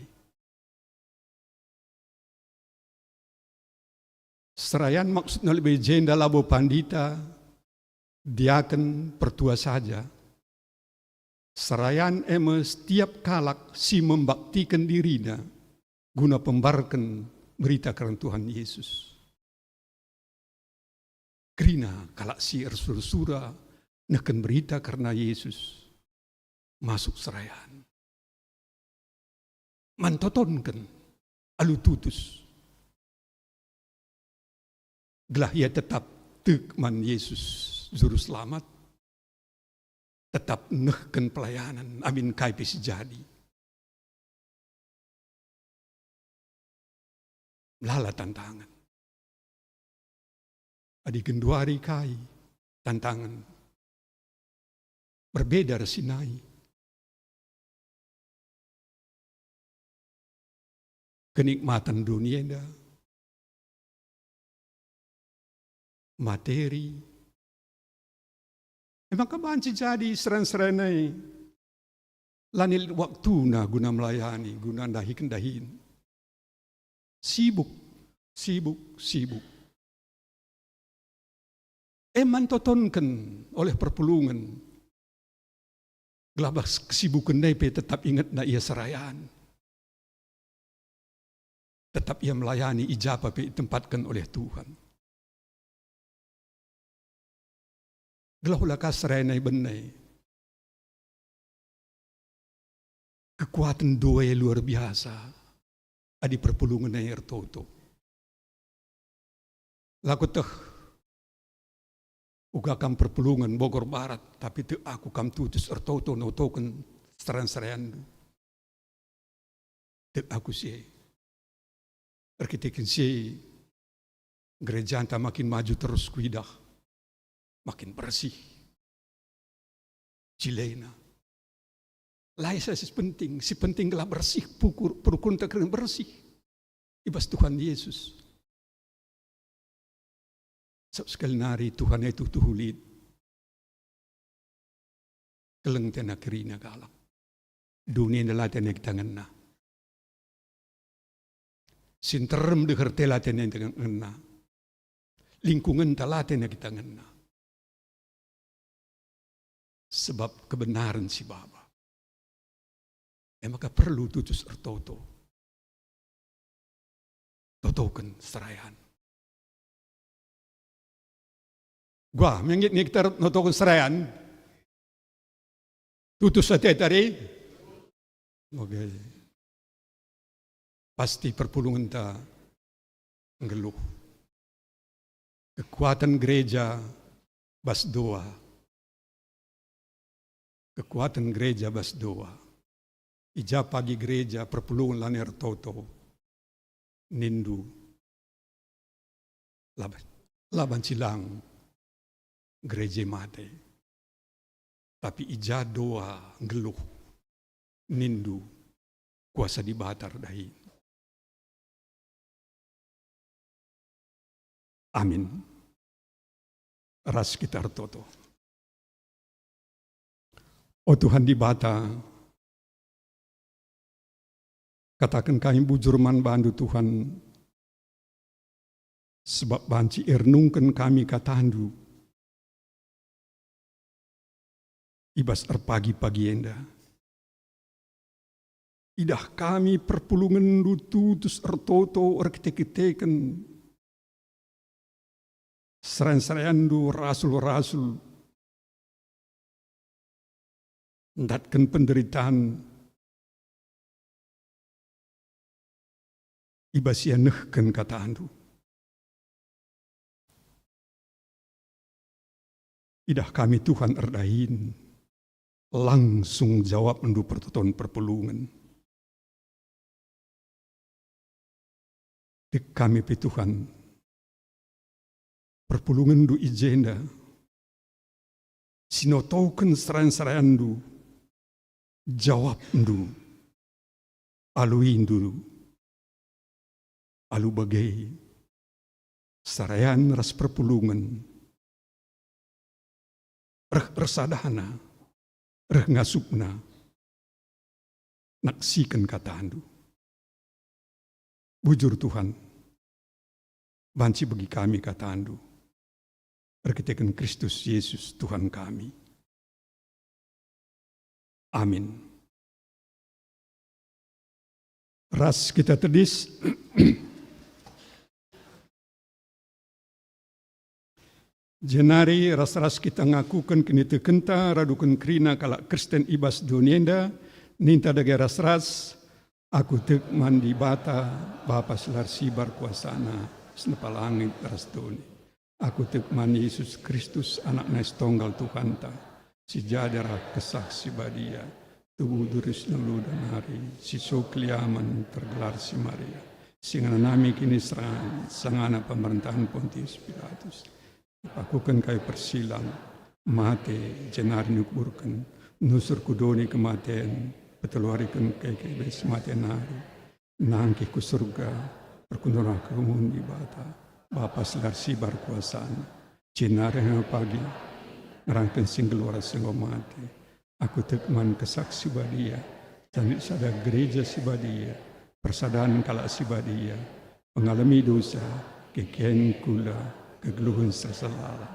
Serayan maksudnya lebih jenda labo pandita, diaken pertua saja. Serayan setiap kalak si membaktikan dirinya guna pembarkan berita kerana Tuhan Yesus. Kerina kalak si ersura-sura neken berita karena Yesus masuk serayan. Mantotonkan alu tutus. Gelah ia tetap tekman Yesus juru selamat. Tetap nehken pelayanan, amin kai pesi jadi. Melala tantangan. Adi genduari kai, tantangan. Berbeda resinai. Kenikmatan dunia dah. Materi. Memang kebanci jadi seren-serenai. Lanil waktu na guna melayani, guna dahin. Sibuk. Mantotonkan oleh perpulungan. Gelabas kesibukan nepe tetap ingat na ia serayan. Tetap ia melayani ijabah ditempatkan oleh Tuhan. Gelaulah kasrenai benai. Kekuatan doa luar biasa. Adi perpulungan air toto. Laku teh. Ugakam perpulungan Bogor Barat. Tapi teh aku kam tutus ertoto notokan seran-seran. Teh aku sih. Arkitekin sih. Gereja anta makin maju terus kuidah. Makin bersih. Cilena. Laisa si penting gelah bersih, pukul tak kena bersih. Ibas Tuhan Yesus. Sekali nari Tuhan itu tuhulit. Keleng tena kerina galak. Dunia adalah tena kita ngena. Sinterem de hertela tena kita ngena. Lingkungan telah tena kita ngena. Sebab kebenaran si Bapa. Maka perlu tutus ertoto. Totokan serayan. Gua mengit kita notokan serayan. Tutus sate tadi. Oke. Pasti perpulungan ta ngeluh. Kekuatan gereja bas doa. kekuatan gereja bas doa. Ija pagi gereja perpulungan laner toto nindu laban cilang gereja mate. Tapi ija doa geluh nindu kuasa dibatar dahi. Amin. Ras kita toto. Oh Tuhan di bata, katakan kami bujurman bandu Tuhan, sebab banci ernungkan kami katandu, ibas pagi enda. Idah kami perpulungan du tutus ertoto erketek-keteken, seran-serandu rasul-rasul, ndatkan penderitaan, ibasia nehken kata andu. Idah kami Tuhan erdahin, langsung jawab mendu pertoton perpulungan. Dek kami pe Tuhan, perpulungan du ijenda, sinotoken seran-serandu, jawab ndu, aluin dulu, alu bagai, sarayan ras perpulungan, reh persadana, reh ngasupna, naksikan kata andu. Bujur Tuhan, banci bagi kami kata andu, berkitekan Kristus Yesus Tuhan kami. Amin. Ras kita tedis, jenari ras-ras kita ngakukan kini tekenta radukan krina kalak Kristen ibas dunienda, ninta daga ras-ras, aku tek mandi bata, Bapa selar sibar kuasana, senepalangit rastoni. Aku tek mandi Yesus Kristus anak nes tonggal Tuhan ta, si jadara kesaksi badia, tubuh duris nelu dan hari, si sokliaman tergelar si Maria, singana nami kini serang, sangana pemerintahan Pontius Pilatus. Aku kan kai persilang, mate jenari nukurkan, nusur kudoni kematian, peteluarikan kai bes matian hari, nangki ku surga, perkunduran kemun di bata, Bapa selar sibar kuasana, jenari pagi, ngerangkan singgeluara mati. Aku tekman kesaksi badia, jangan sada gereja si badia, persadahan kala si badia, mengalami dosa, kekien kula, kegeluhan seselala.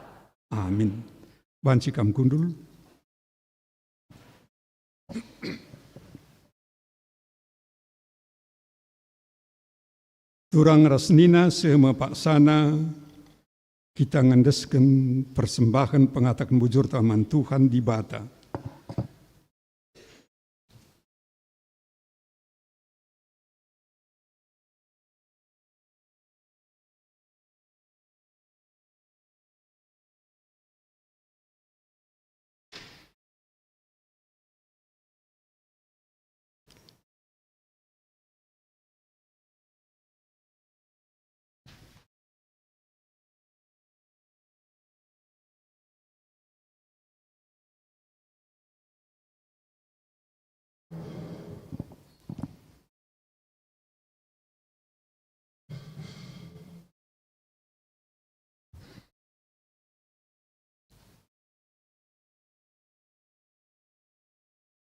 Amin. Banci kam kundul. Turang rasnina sema paksana, kita ngandeskan persembahan pengatakan bujur taman Tuhan di bata.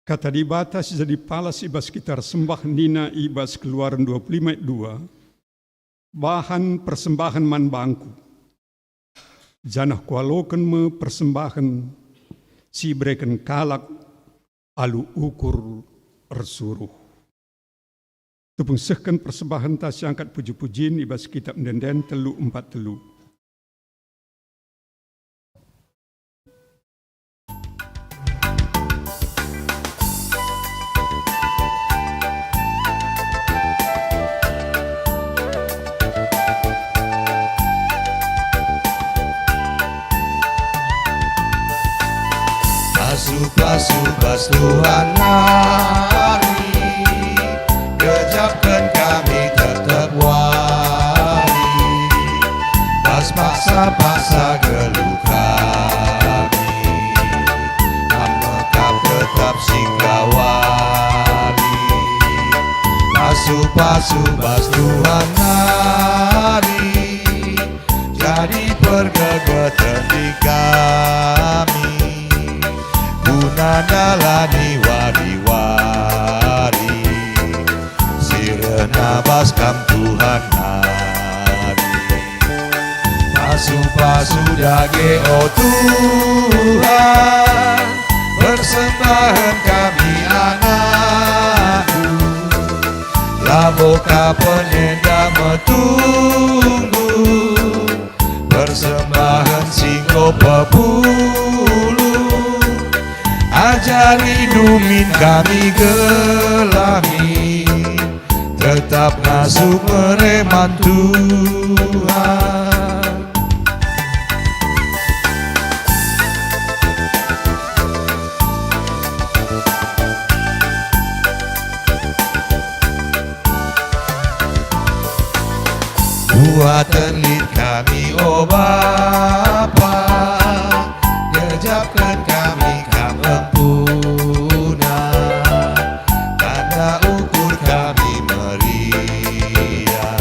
Kata di batas jadi palas ibas sekitar sembah nina ibas keluaran 25:2, bahan persembahan man bangku. Janah kualokan me persembahan si breken kalak alu ukur ersuruh. Tupung sehkan persembahan tas angkat puji-pujiin ibas kitab mendenden 3:4. Asup Subas Tuhan hari, gejapkan kami tetap wari, pas paksa-paksa geluh kami, mekap tetap singgawali. Subas Tuhan hari, jadi pergegatan di kami, guna dalani wari-wari, sirena baskam Tuhan hari. Pasu-pasu dage oh Tuhan, persembahan kami anakku, laboka penenda metunggu, persembahan singgo pepulu, ajari dumin kami gelami, tetap ngasuh mereman Tuhan. Buat telit kami oh Bapa, gejapkan kami kamempunan, tanda ukur kami meriah,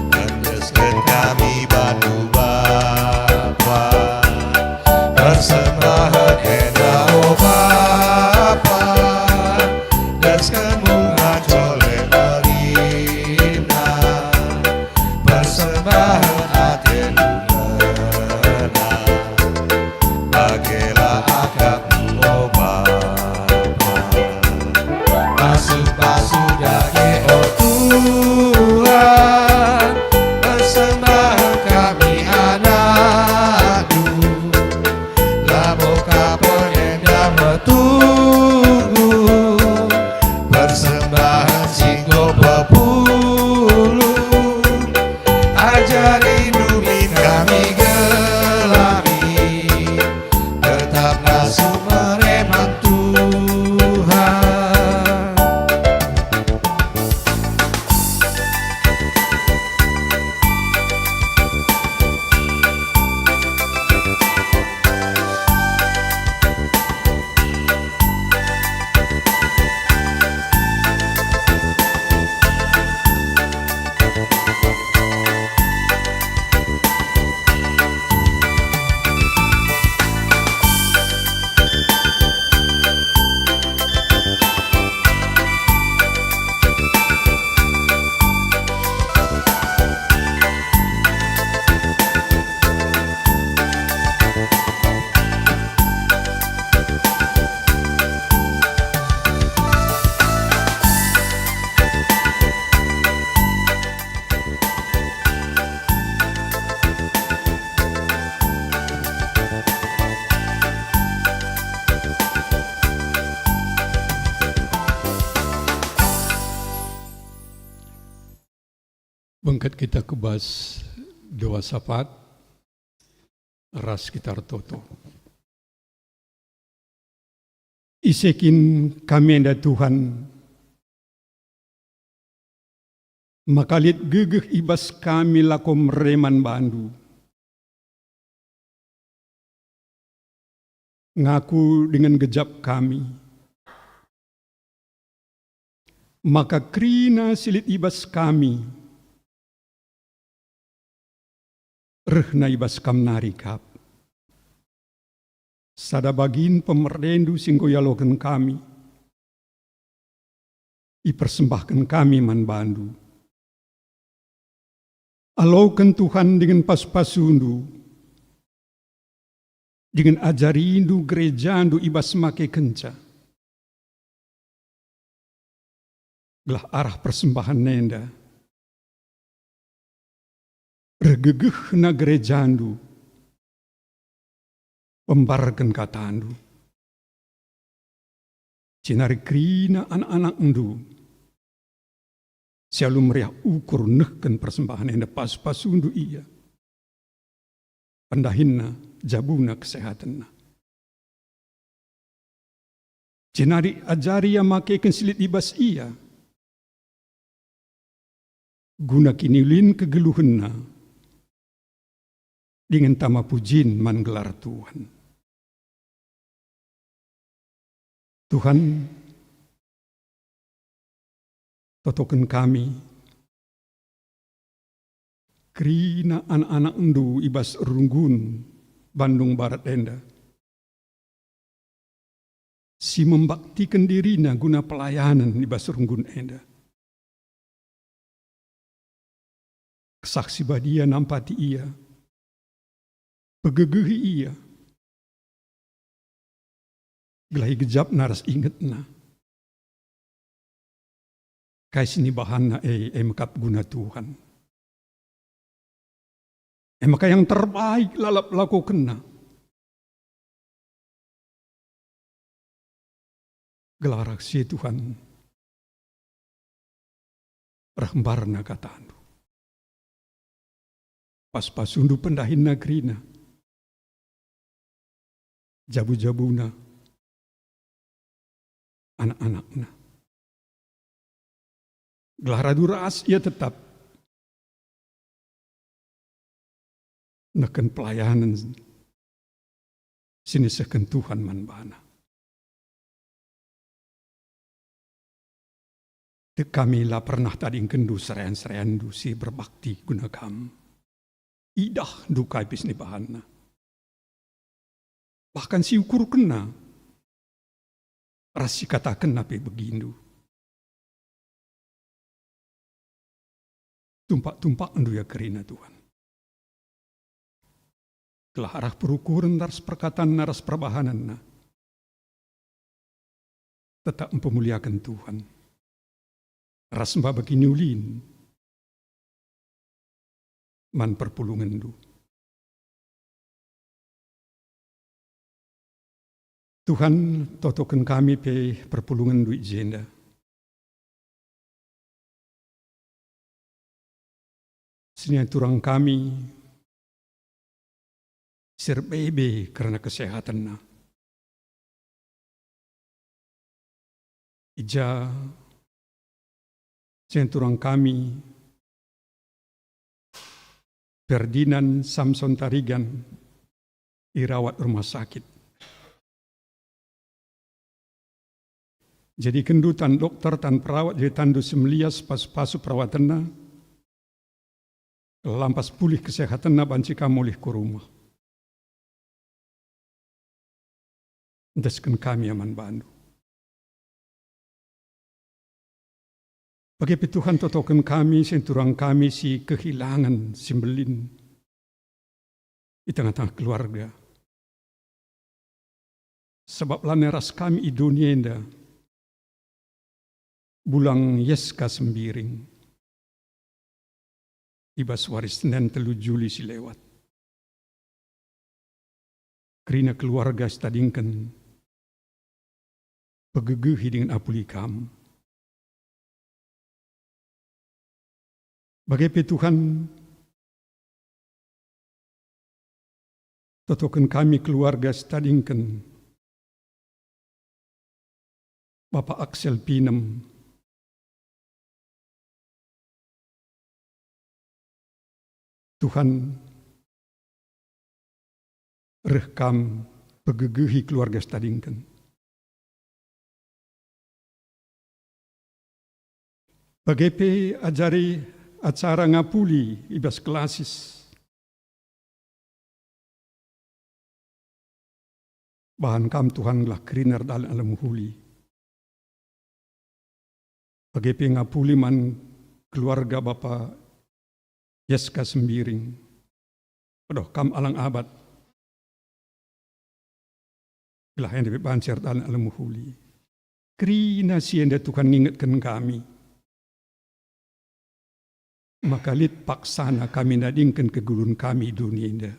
tendeskan kami bantu Bapa, persembahan enda oh Bapa, deskan bunga colek merina, persembahan hati lumena, bagelah akapmu oh Bapa. Pasu-pasu dage oh Tuhan, persembahan kami anakku, laboka penenda metunggu, persembahan singgo pepulu, ajari dumin kami gelami, tetap ngasuh mereman Tuhan. Bengkat kita kebas doa sapat, ras kita toto. Isekin kami enda Tuhan, makalit gegeh ibas kami lakom reman bandu. Ngaku dengan gejap kami, maka krina silit ibas kami, rehna ibas kam narikap. Sada bagin pemerendu singgoyalokan kami, ipersembahkan kami man bandu. Alaukan Tuhan dengan pas-pasundu, dengan ajarindu gerejandu ibas make kenca. Gelah arah persembahan nenda, regegeh na gerejandu, pembarkan katandu. Cinari krina anak-anak endu, selalu meriah ukur nehken persembahan yang pas-pasundu iya. Pandahinna, jabuna kesehatanna. Jenari ajari yang makaikan silit ibas ia. Guna kinilin kegeluhenna. Dengan tama pujin man gelar Tuhan. Tuhan, totokan kami, kerina anak-anak endu ibas runggun Bandung Barat enda. Si membaktikan dirina guna pelayanan ibas runggun enda. Kesaksi badia nampati ia, pegegehi ia, gelahi gejap naras ingetna. Kais ini bahanna mekap guna Tuhan. Maka yang terbaik lalap lakukanna. Gelarak si Tuhan. Rahmbarna katandu. Pas-pasundu pendahin nagrina. Jabu-jabuna. Anak-anakna. Gelaradu ras ia tetap. Neken pelayanan. Sini seken Tuhan manbana. Kami lah pernah tadi kendu serayan-serayan du si berbakti guna kam. Idah dukai pisni bahanna. Bahkan si ukur kena. Rasi katakan napi begindu. Tumpak-tumpak andu ya kerina Tuhan. Telah arah perukuran naras perkataan naras perbahanan. Tetap mempemuliakan Tuhan. Ras mbak begini ulin. Man perpulungan du. Tuhan totokan kami pe perpulungan du jenda. Sini turang kami serbebe karena kesehatan na. Ija centurang kami Ferdinand Samson Tarigan dirawat rumah sakit. Jadi kendutan dokter tan perawat jadi tandu semelias pas-pasu perawatanna. Lampas pulih kesehatanna banci kamulih ke rumah. Desken kami aman bandu. Bagi Tuhan totokan kami, senturang kami si kehilangan simbelin di tengah-tengah keluarga. Sebab laneras kami i dunia indah, bulang Yeska sembiring, ibas waris Senin 3 Juli si lewat. Kerina keluarga stadingkan, pegegehi dengan apuli kamu. Bagi Tuhan, totokan kami keluarga stadingkan Bapak Axel Pinem, Tuhan rekam pegegehi keluarga stadingkan. Bagi ajari acara ngapuli ibas klasis. Bahan kam Tuhan lah krinar dalam alam huli. Bagi ngapuli man keluarga Bapa Yeska Sembiring. Aduh kam alang abad. Belah yang dibancar dalam alam huli. Krina sienda Tuhan ngingetkan kami. Maka lit paksana kami nadingkan kegeluhan kami dunia indah.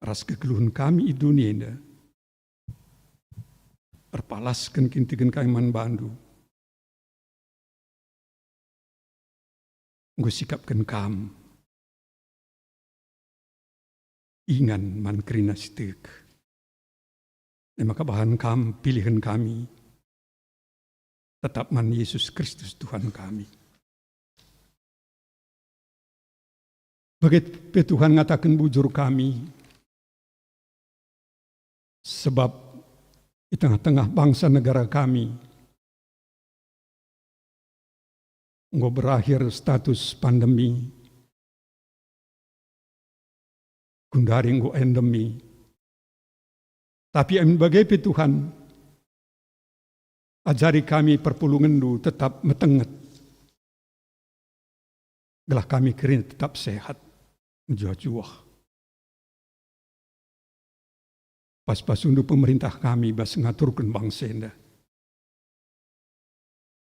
Ras kegeluhan kami dunia indah. Perpalaskan kintigan kami man bandu. Gue sikapkan kam. Ingan man kerina sitek. maka bahan kami, pilihan kami, tetap man Yesus Kristus Tuhan kami. Begitu Tuhan ngatakan bujur kami, sebab di tengah-tengah bangsa negara kami, nggak berakhir status pandemi, kundari nggak endemi, tapi amin bagai Tuhan, ajari kami perpulungan du tetap metenget. Gelah kami kini tetap sehat, menjuah-juah. Pas-pas undu pemerintah kami bas ngaturkan bangsa enda.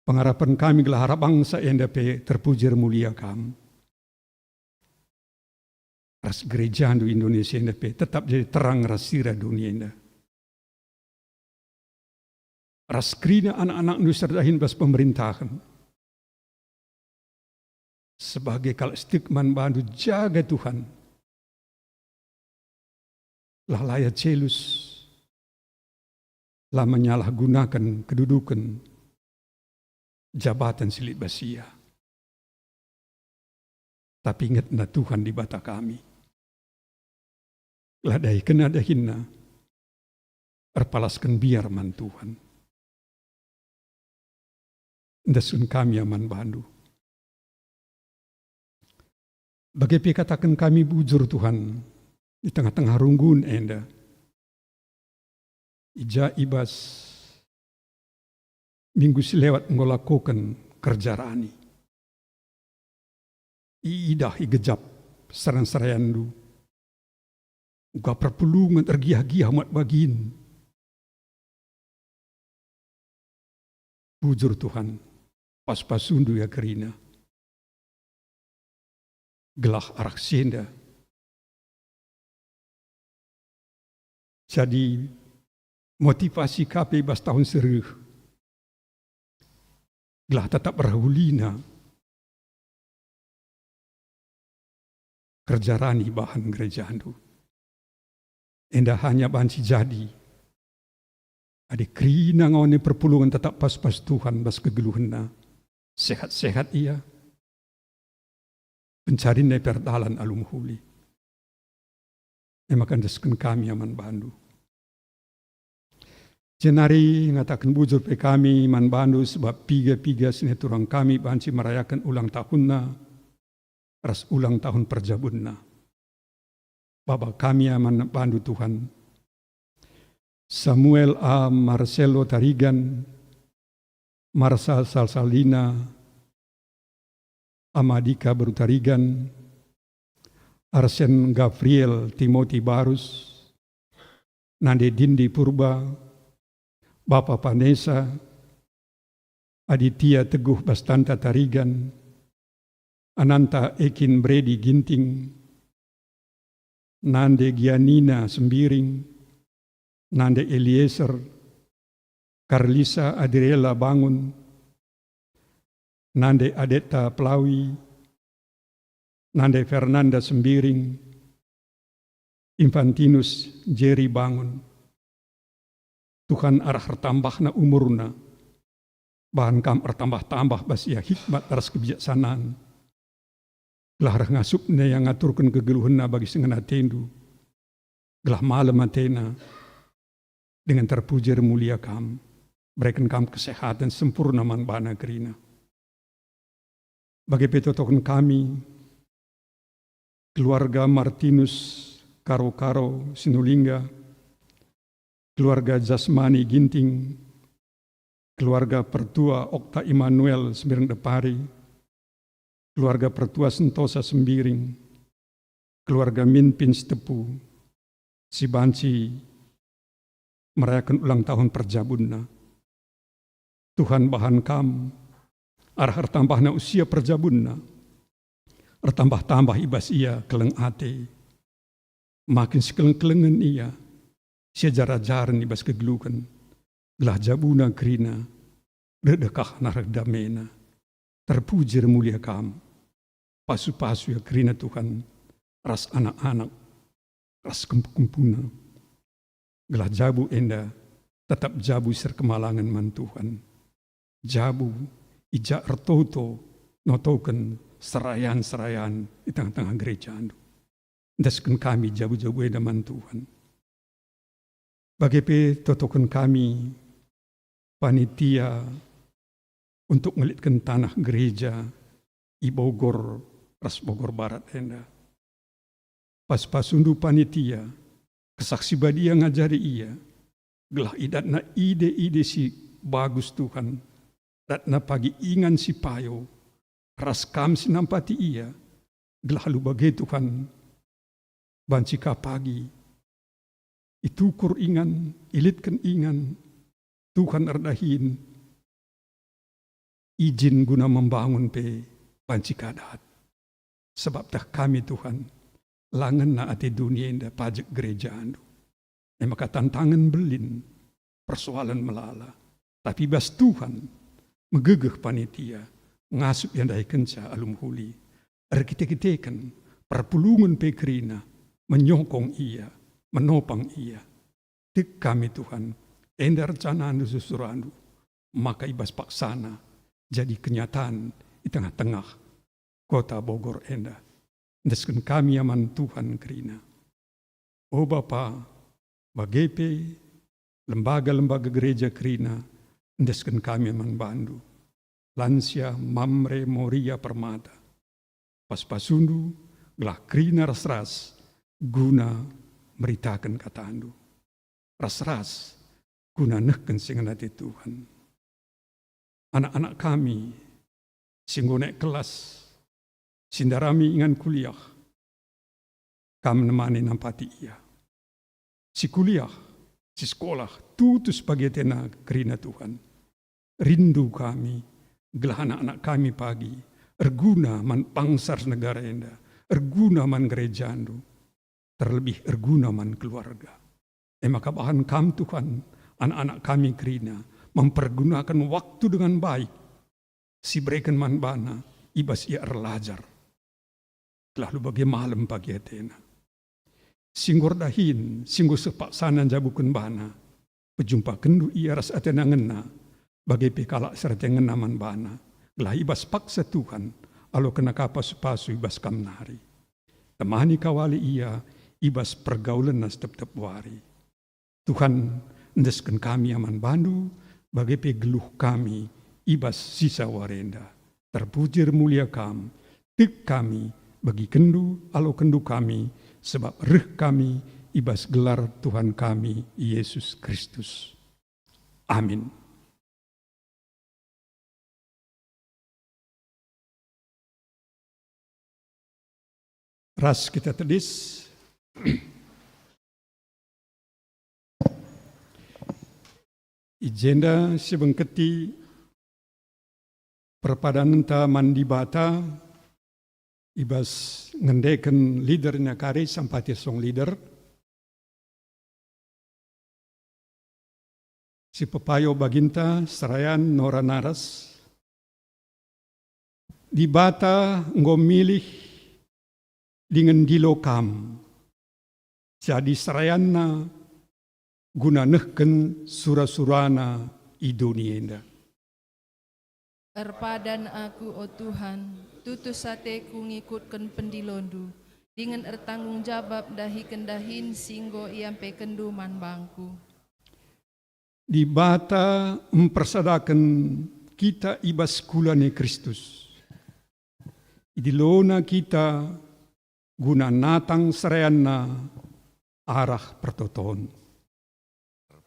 Pengharapan kami gelah harap bangsa enda pe terpuji mulia kami. Ras gereja du Indonesia enda pe tetap jadi terang rasira dunia enda. Ras krina anak-anak nu serdahin bas pemerintahan. Sebagai kalau stigman bandu jaga Tuhan. Lah layak celus. Lah menyalahgunakan kedudukan jabatan silit basia. Tapi ingat na Tuhan di bata kami. Lah dahi kena dahinna. Erpalaskan biar man Tuhan. Dasun kami aman bandu. Bagaimana katakan kami bujur Tuhan di tengah-tengah runggun enda. Ija ibas minggu silewat ngolakokan kerja rani. Iidah igejap saran-sarayandu. Uga perpulungan tergiah-giah mat bagin. Bujur Tuhan. Pas-pas sundu ya kerina. Gelah arak senda. Jadi motivasi KP bas tahun seruh. Gelah tetap berhulina. Kerja rani bahan gereja handu. Endah hanya bahan si jadi. Adik kerina ngawani perpulungan tetap pas-pas Tuhan bas kegeluhna. Sehat-sehat ia. Pencari neperdalan alum huli. Emakan desken kami aman bandu. Jenari ngatakan bujur pe kami man bandu sebab piga-piga sini turang kami banci merayakan ulang tahunna. Ras ulang tahun perjabunna. Bapa kami aman bandu Tuhan. Samuel A. Marcelo Tarigan, Marsal Salsalina, Amadika Berutarigan, Arsen Gabriel Timothy Barus, Nande Dindi Purba, Bapak Panesa, Aditya Teguh Bastanta Tarigan, Ananta Ekin Bredi Ginting, Nande Gianina Sembiring, Nande Eliezer, Carlisa Adriela Bangun, Nande Adeta Pelawi, Nande Fernanda Sembiring, Infantinus Jerry Bangun. Tuhan arah tambahna umurna, bahan kam tambah-tambah basia hikmat aras kebijaksanaan. Gelah ngasupna yang ngaturkan kegeluhna bagi sengena tendu. Gelah malam atena dengan terpuji mulia kam. Berikan kam kesehatan sempurna man bana kerina. Bagi petotokan kami, keluarga Martinus Karo-Karo Sinulingga, keluarga Jasmani Ginting, keluarga Pertua Okta Immanuel Sembiring Depari, keluarga Pertua Sentosa Sembiring, keluarga Minpin Tepu, Sibanci merayakan ulang tahun perjabunna. Tuhan bahan kam, arah tambahna usia perjabunna, tambah-tambah ibas ia keleng ate, makin sekeleng-kelengan ia, sejarah-jarah ibas kegelukan, gelah jabuna kerina, dedekah narak damena, terpuji mulia kam, pasu-pasu ya kerina Tuhan, ras anak-anak, ras kumpuna, Gelah jabu enda tetap jabu serkemalangan man Tuhan. Jabu ija ertoto notoken serayan-serayan di tengah-tengah gereja andu. Daskan kami jabu-jabu enda man Tuhan. Bagaimana totokan kami panitia untuk melitkan tanah gereja i Bogor, ras Bogor Barat enda. Pas-pasundu panitia, kesaksi badia ngajari ia, gelah idatna ide-ide si bagus Tuhan, datna pagi ingan si payo, ras kam si nampati ia, gelah lu bagai Tuhan, bancika pagi, itukur ingan, ilitkan ingan, Tuhan erdahin, izin guna membangun pe bancika dahat. Sebab dah kami Tuhan, langan na ate dunia inda pajak gereja andu. Maka tantangan belin, persoalan melala. Tapi bas Tuhan, megegeh panitia, ngasup yang dahi kenca alum huli. Arkite-kitekan, perpulungan pe kerina, menyokong ia, menopang ia. Tik kami Tuhan, enda rencana andu susurandu, maka ibas paksana, jadi kenyataan di tengah-tengah kota Bogor enda. Desken kami aman Tuhan kerina. Oh Bapa, bagepe lembaga-lembaga gereja kerina, desken kami aman Bandu. Lansia Mamre Moria Permata. Pas-pasundu gelah kerina ras-ras guna meritakan kata andu. Ras-ras guna nehken singan hati Tuhan. Anak-anak kami singgo naik kelas, sindarami ingan kuliah, kami nemani nampati ia. Si kuliah, si sekolah, tutus pagi tena kerina Tuhan. Rindu kami, gelah anak-anak kami pagi, erguna man pangsar negara enda, erguna man gereja andu, terlebih erguna man keluarga. Maka bahan kam Tuhan, anak-anak kami kerina, mempergunakan waktu dengan baik. Si berikan man bana, ibas ia erlajar. Lalu bagi malam pagi atena. Singgor dahin, singgo sepak sanan jabukan bana. Pejumpa kendu ia ras atena ngena. Bagi pekalak serta ngena man bana. Gelah ibas paksa Tuhan. Alo kena kapas pasu ibas kamnari. Temani kawali ia, ibas pergaulan nas tep-tep wari. Tuhan, ndesken kami aman bandu. Bagi pegeluh kami, ibas sisa warenda. Terpuji mulia kam, tik kami, bagi kendu, alo kendu kami, sebab reh kami, ibas gelar Tuhan kami, Yesus Kristus. Amin. Ras kita tedis. Ijenda sebengketi perpadanan ta mandi bata ibas ngendeken leadernya kari sampati song leader si pepayo baginta serayan nora naras di bata ngomilih dengan dilokam jadi serayanna guna nehken sura-surana idonienda. Erpadan aku, oh Tuhan, tutus sateku ngikutkan pendilondu, dengan ertanggung jawab dahi kendahin singgo iampe kenduman bangku. Di bata mempersadakan kita ibas kulane Kristus. Idilona kita guna natang serayana arah pertoton.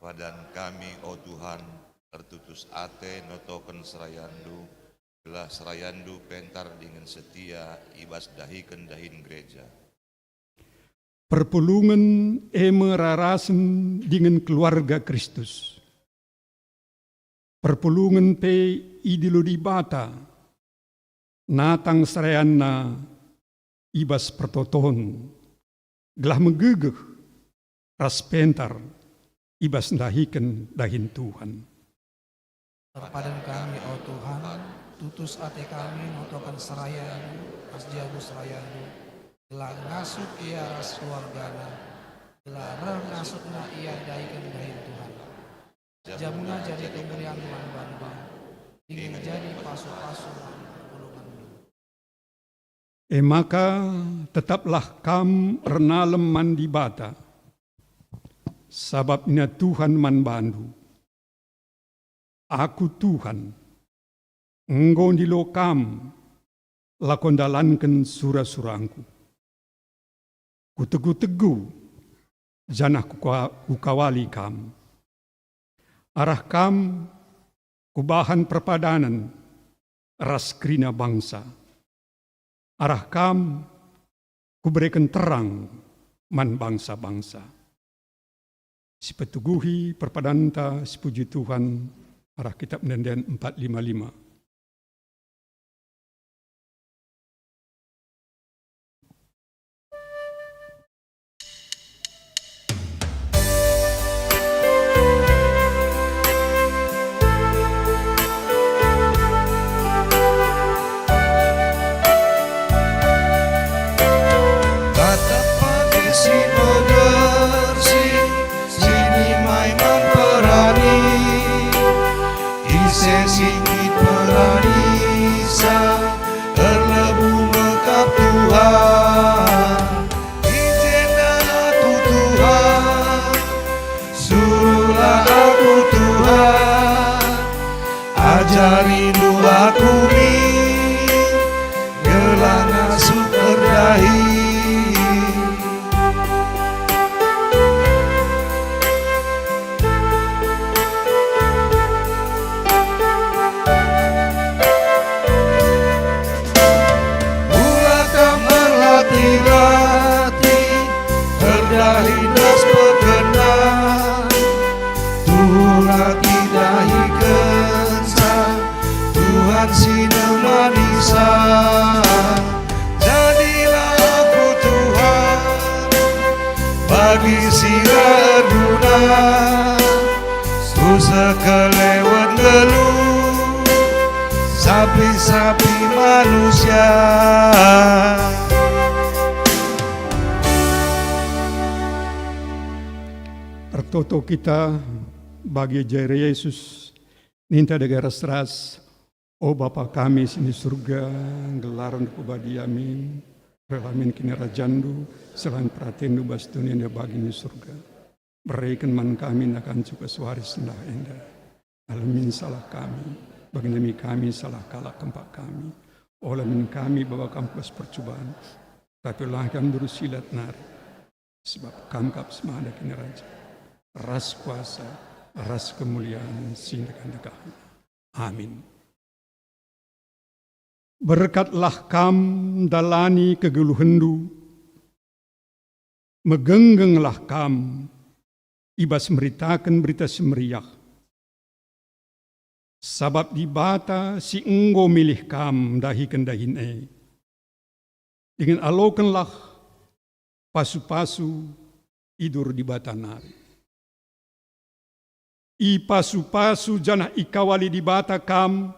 Padan kami, oh Tuhan, tertutus ate notoken serayandu, gelah serayandu pentar dengan setia, ibas dahiken dahin gereja. Perpulungan rarasen dengan keluarga Kristus. Perpulungan pe idilo di bata, natang serayana, ibas pertoton, gelah megegeh, ras pentar, ibas dahiken dahin Tuhan. Terpadan kami, oh Tuhan, tutus ate kami notokan serayandu, as jabu serayandu, gelah ngasuk ia ras keluargana, Gelarang ngasutna ia dahikan dahin Tuhan. Jamuna jadi kemuliaan man bandu, ingin jadi pasu-pasu perpulungan. Maka tetaplah kam renalem mandi bata, sababnya Tuhan man bandu. Aku Tuhan, engkau dilo kam, lakon dalanken surah-surangku. Kutegu-tegu, janah kukawali kam. Arah kam, kubahan perpadanan, ras krina bangsa. Arah kam, kuberikan terang, man bangsa-bangsa. Sipetuguhi perpadananta, sepuji Tuhan, arah kitab Nenden 455. Singit peranisa terlebu mekap Tuhan. Izinkan aku Tuhan, suruhlah aku Tuhan, ajari aku min gelang asuh berdahi. Dahinas berkenan Tuhan dahi kensa Tuhan sinemanisa. Jadilah aku Tuhan bagi sirah guna ku sekelewat geluh sapi-sapi manusia. Toto kita bagi jari Yesus ninta negara seras, o Bapa kami sini surga, gelaran kubadi amin, relamin kini rajandu, selain pratendu bastuni anda bagi ni surga. Berikan man kami akan juga suaris nah enda. Alamin salah kami, bagi demi kami salah kalah kempak kami. Olamin kami bawa kampus percobaan, tapi lahkan berusilat nari, sebab kamkap semada kini raja. Ras kuasa, ras kemuliaan, sindakan dekaan. Amin. Berkatlah kam dalani kegeluhendu, megenggenglah kam, ibas meritakan berita semeriah. Sabab di bata si enggo milih kam dahi kendahin dengan alokanlah pasu-pasu idur di bata nari. I pasu-pasu janah ikawali di bata kam,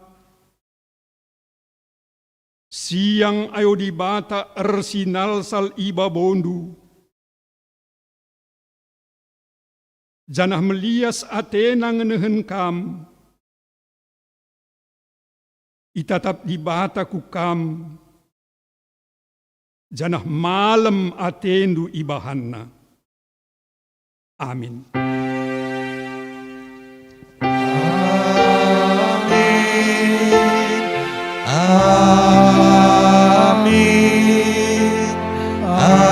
siang ayo di bata ersinal sal iba bondu, janah melias atena ngenehen kam, itatap di bata ku kam, janah malam atendu ibahanna. Amin. Amin. Amin.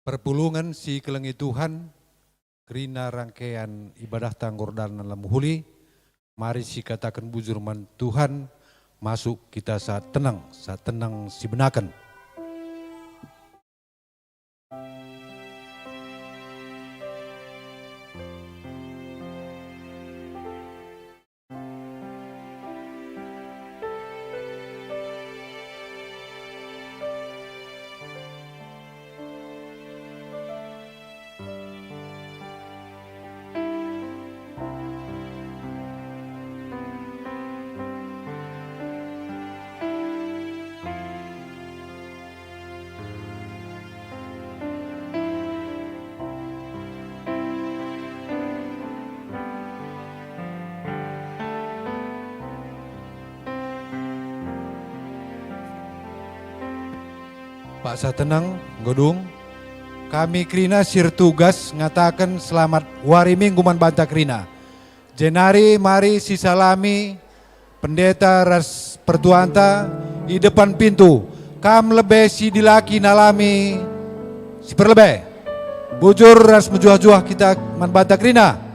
Perpulungan si kelengi Tuhan, kerina rangkaian ibadah tanggordan dalam huli, mari si katakan bujur man Tuhan, masuk kita saat tenang si benakan. Pak Satenang, Godung. Kami Krina sir tugas ngatakan selamat wari minggu man banta Krina. Jenari mari si salami pendeta ras pertuanta di depan pintu. Kam lebe si dilaki nalami si perlebe. Bujur ras mejuah-juah kita man banta Krina.